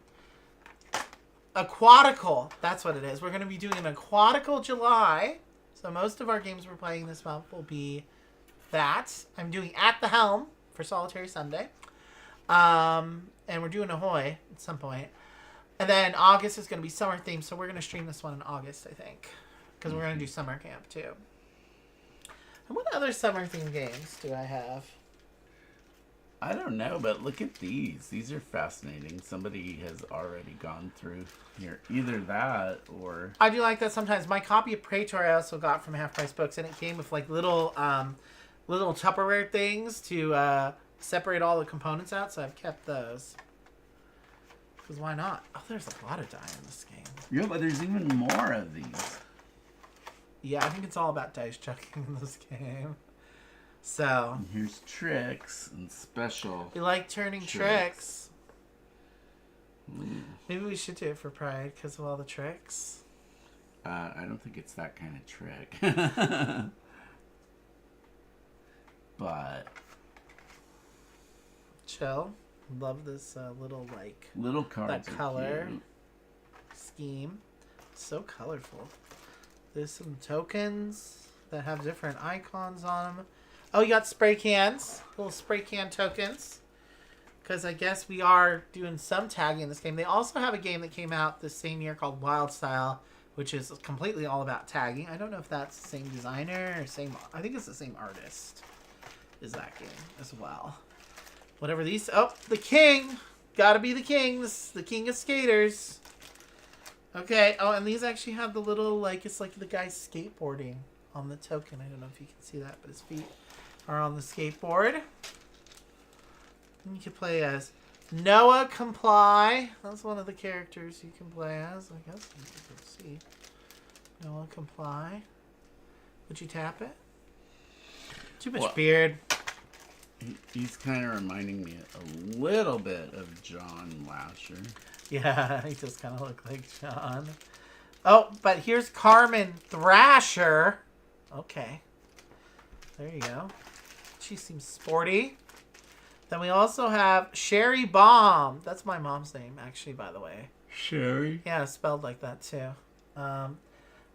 Aquatical, that's what it is. We're going to be doing an aquatical July. So most of our games we're playing this month will be that. I'm doing At the Helm for Solitary Sunday. And we're doing Ahoy at some point. And then August is going to be summer themed, so we're going to stream this one in August, I think. Because we're going to do summer camp, too. And what other summer themed games do I have? I don't know, but look at these. These are fascinating. Somebody has already gone through here. Either that or... I do like that sometimes. My copy of Praetor I also got from Half Price Books, and it came with like little Tupperware things to separate all the components out, so I've kept those. Because why not? Oh, there's a lot of die in this game. Yeah, but there's even more of these. Yeah, I think it's all about dice chucking in this game. So... And here's tricks and special. You like turning tricks. Maybe we should do it for Pride because of all the tricks. I don't think it's that kind of trick. But... Chill. Love this little, like... Little cards that are color cute. scheme. So colorful. There's some tokens that have different icons on them. Oh, you got spray cans. Little spray can tokens. Because I guess we are doing some tagging in this game. They also have a game that came out this same year called Wild Style, which is completely all about tagging. I don't know if that's the same designer or same... I think it's the same artist is that game as well. Whatever these... Oh, the king! Gotta be the king. The king of skaters. Okay. Oh, and these actually have the little, like, it's like the guy skateboarding on the token. I don't know if you can see that, but his feet are on the skateboard. And you can play as Noah Comply. That's one of the characters you can play as. I guess you can see. Noah Comply. Would you tap it? Too much beard. He's kind of reminding me a little bit of John Lasher. Yeah, he does kind of look like John. Oh, but here's Carmen Thrasher. Okay. There you go. She seems sporty. Then we also have Sherry Bomb. That's my mom's name, actually, by the way. Sherry? Yeah, spelled like that, too.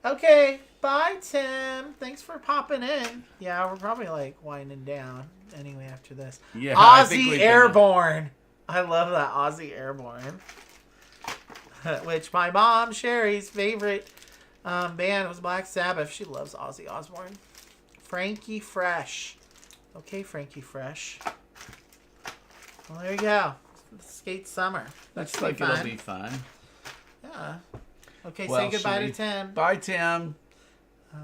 Okay, bye, Tim. Thanks for popping in. Yeah, we're probably, like, winding down anyway after this. Yeah, I think Aussie we've Airborne. I love that, Aussie Airborne. Which my mom, Sherry's favorite band was Black Sabbath. She loves Ozzy Osbourne. Frankie Fresh. Okay, Frankie Fresh. Well, there you go. Skate Summer. That's like it'll be fun. Yeah. Okay, Well, say goodbye should to Tim. Bye, Tim. Oh,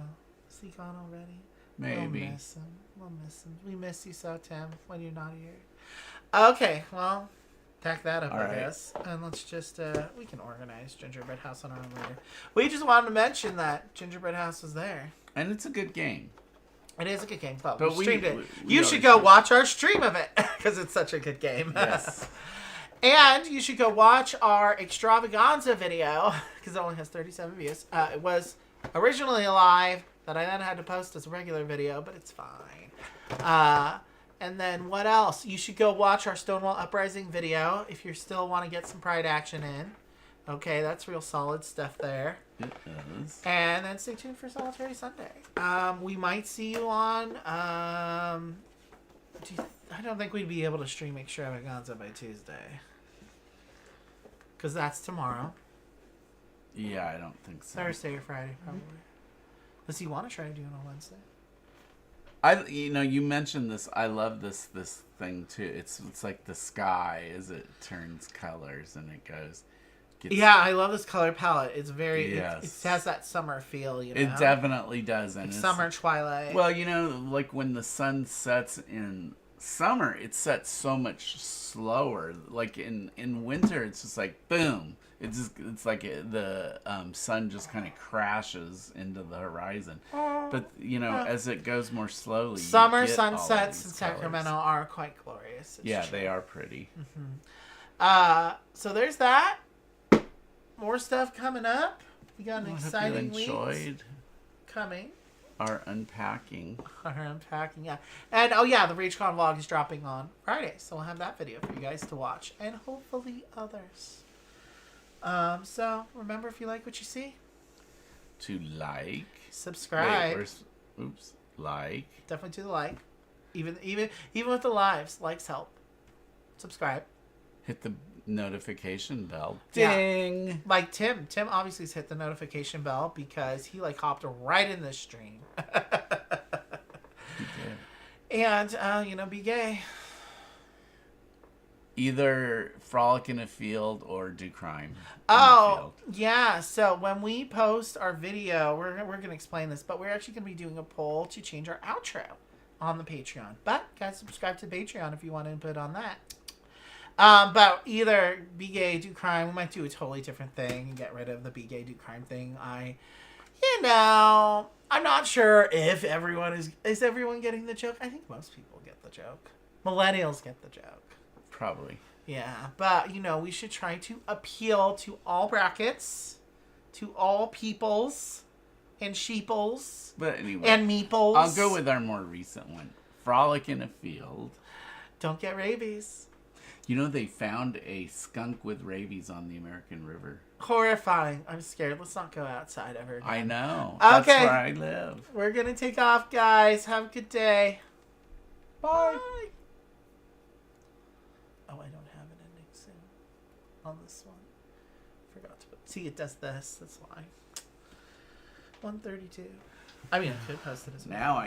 is he gone already? Maybe. We'll miss him. We'll miss him. We miss you so, Tim, when you're not here. Okay, well, tack that up, All I right. guess. And let's just, we can organize Gingerbread House on our own later. We just wanted to mention that Gingerbread House is there. And it's a good game. It is a good game. Well, But we streamed it. we You already should go streamed. watch our stream of it because it's such a good game. Yes. And you should go watch our Extravaganza video because it only has 37 views. It was originally live that I then had to post as a regular video, but it's fine. And then what else? You should go watch our Stonewall Uprising video if you still want to get some Pride action in. Okay, that's real solid stuff there. It is. And then stay tuned for Solitary Sunday. We might see you on... I don't think we'd be able to stream Extravaganza by Tuesday. Because that's tomorrow. Yeah, I don't think so. Thursday or Friday, probably. Does he want to try to do it on Wednesday? You mentioned this. I love this thing too. It's like the sky as it turns colors and it goes. Yeah, I love this color palette. It's very. Yes. It has that summer feel. You know? It definitely does, and It's it's summer twilight. Well, like when the sun sets in summer it sets so much slower. Like in winter, it's just like boom. It's like the sun just kind of crashes into the horizon. But as it goes more slowly, Summer you get all sunsets in these Sacramento colors. are quite glorious. It's Yeah, true. they are pretty. So there's that. More stuff coming up. We got an I hope you exciting week enjoyed coming. our unpacking. Our unpacking, yeah. And the RageCon vlog is dropping on Friday, so we'll have that video for you guys to watch, and hopefully others. So remember, if you like what you see, To like. subscribe. Like. Definitely do the like. Even with the lives, likes help. Subscribe. Hit the notification bell. Yeah. Ding. Like Tim. Tim obviously hit the notification bell because he hopped right in this stream. And be gay. Either frolic in a field or do crime. in Oh, the field. yeah. So when we post our video, we're going to explain this, but we're actually going to be doing a poll to change our outro on the Patreon. But, guys, subscribe to Patreon if you want input on that. But either be gay, do crime. We might do a totally different thing and get rid of the be gay, do crime thing. I'm not sure if everyone is everyone getting the joke. I think most people get the joke. Millennials get the joke. Probably. Yeah, but we should try to appeal to all brackets, to all peoples, and sheeples, But anyway. and meeples. I'll go with our more recent one. Frolic in a field. Don't get rabies. They found a skunk with rabies on the American River. Horrifying. I'm scared. Let's not go outside ever again. I know. Okay. That's where I live. We're gonna take off, guys. Have a good day. Bye. Oh, I don't have an ending soon on this one. Forgot to put. See, it does this. That's why. 132. I mean, I could post it as well. Now I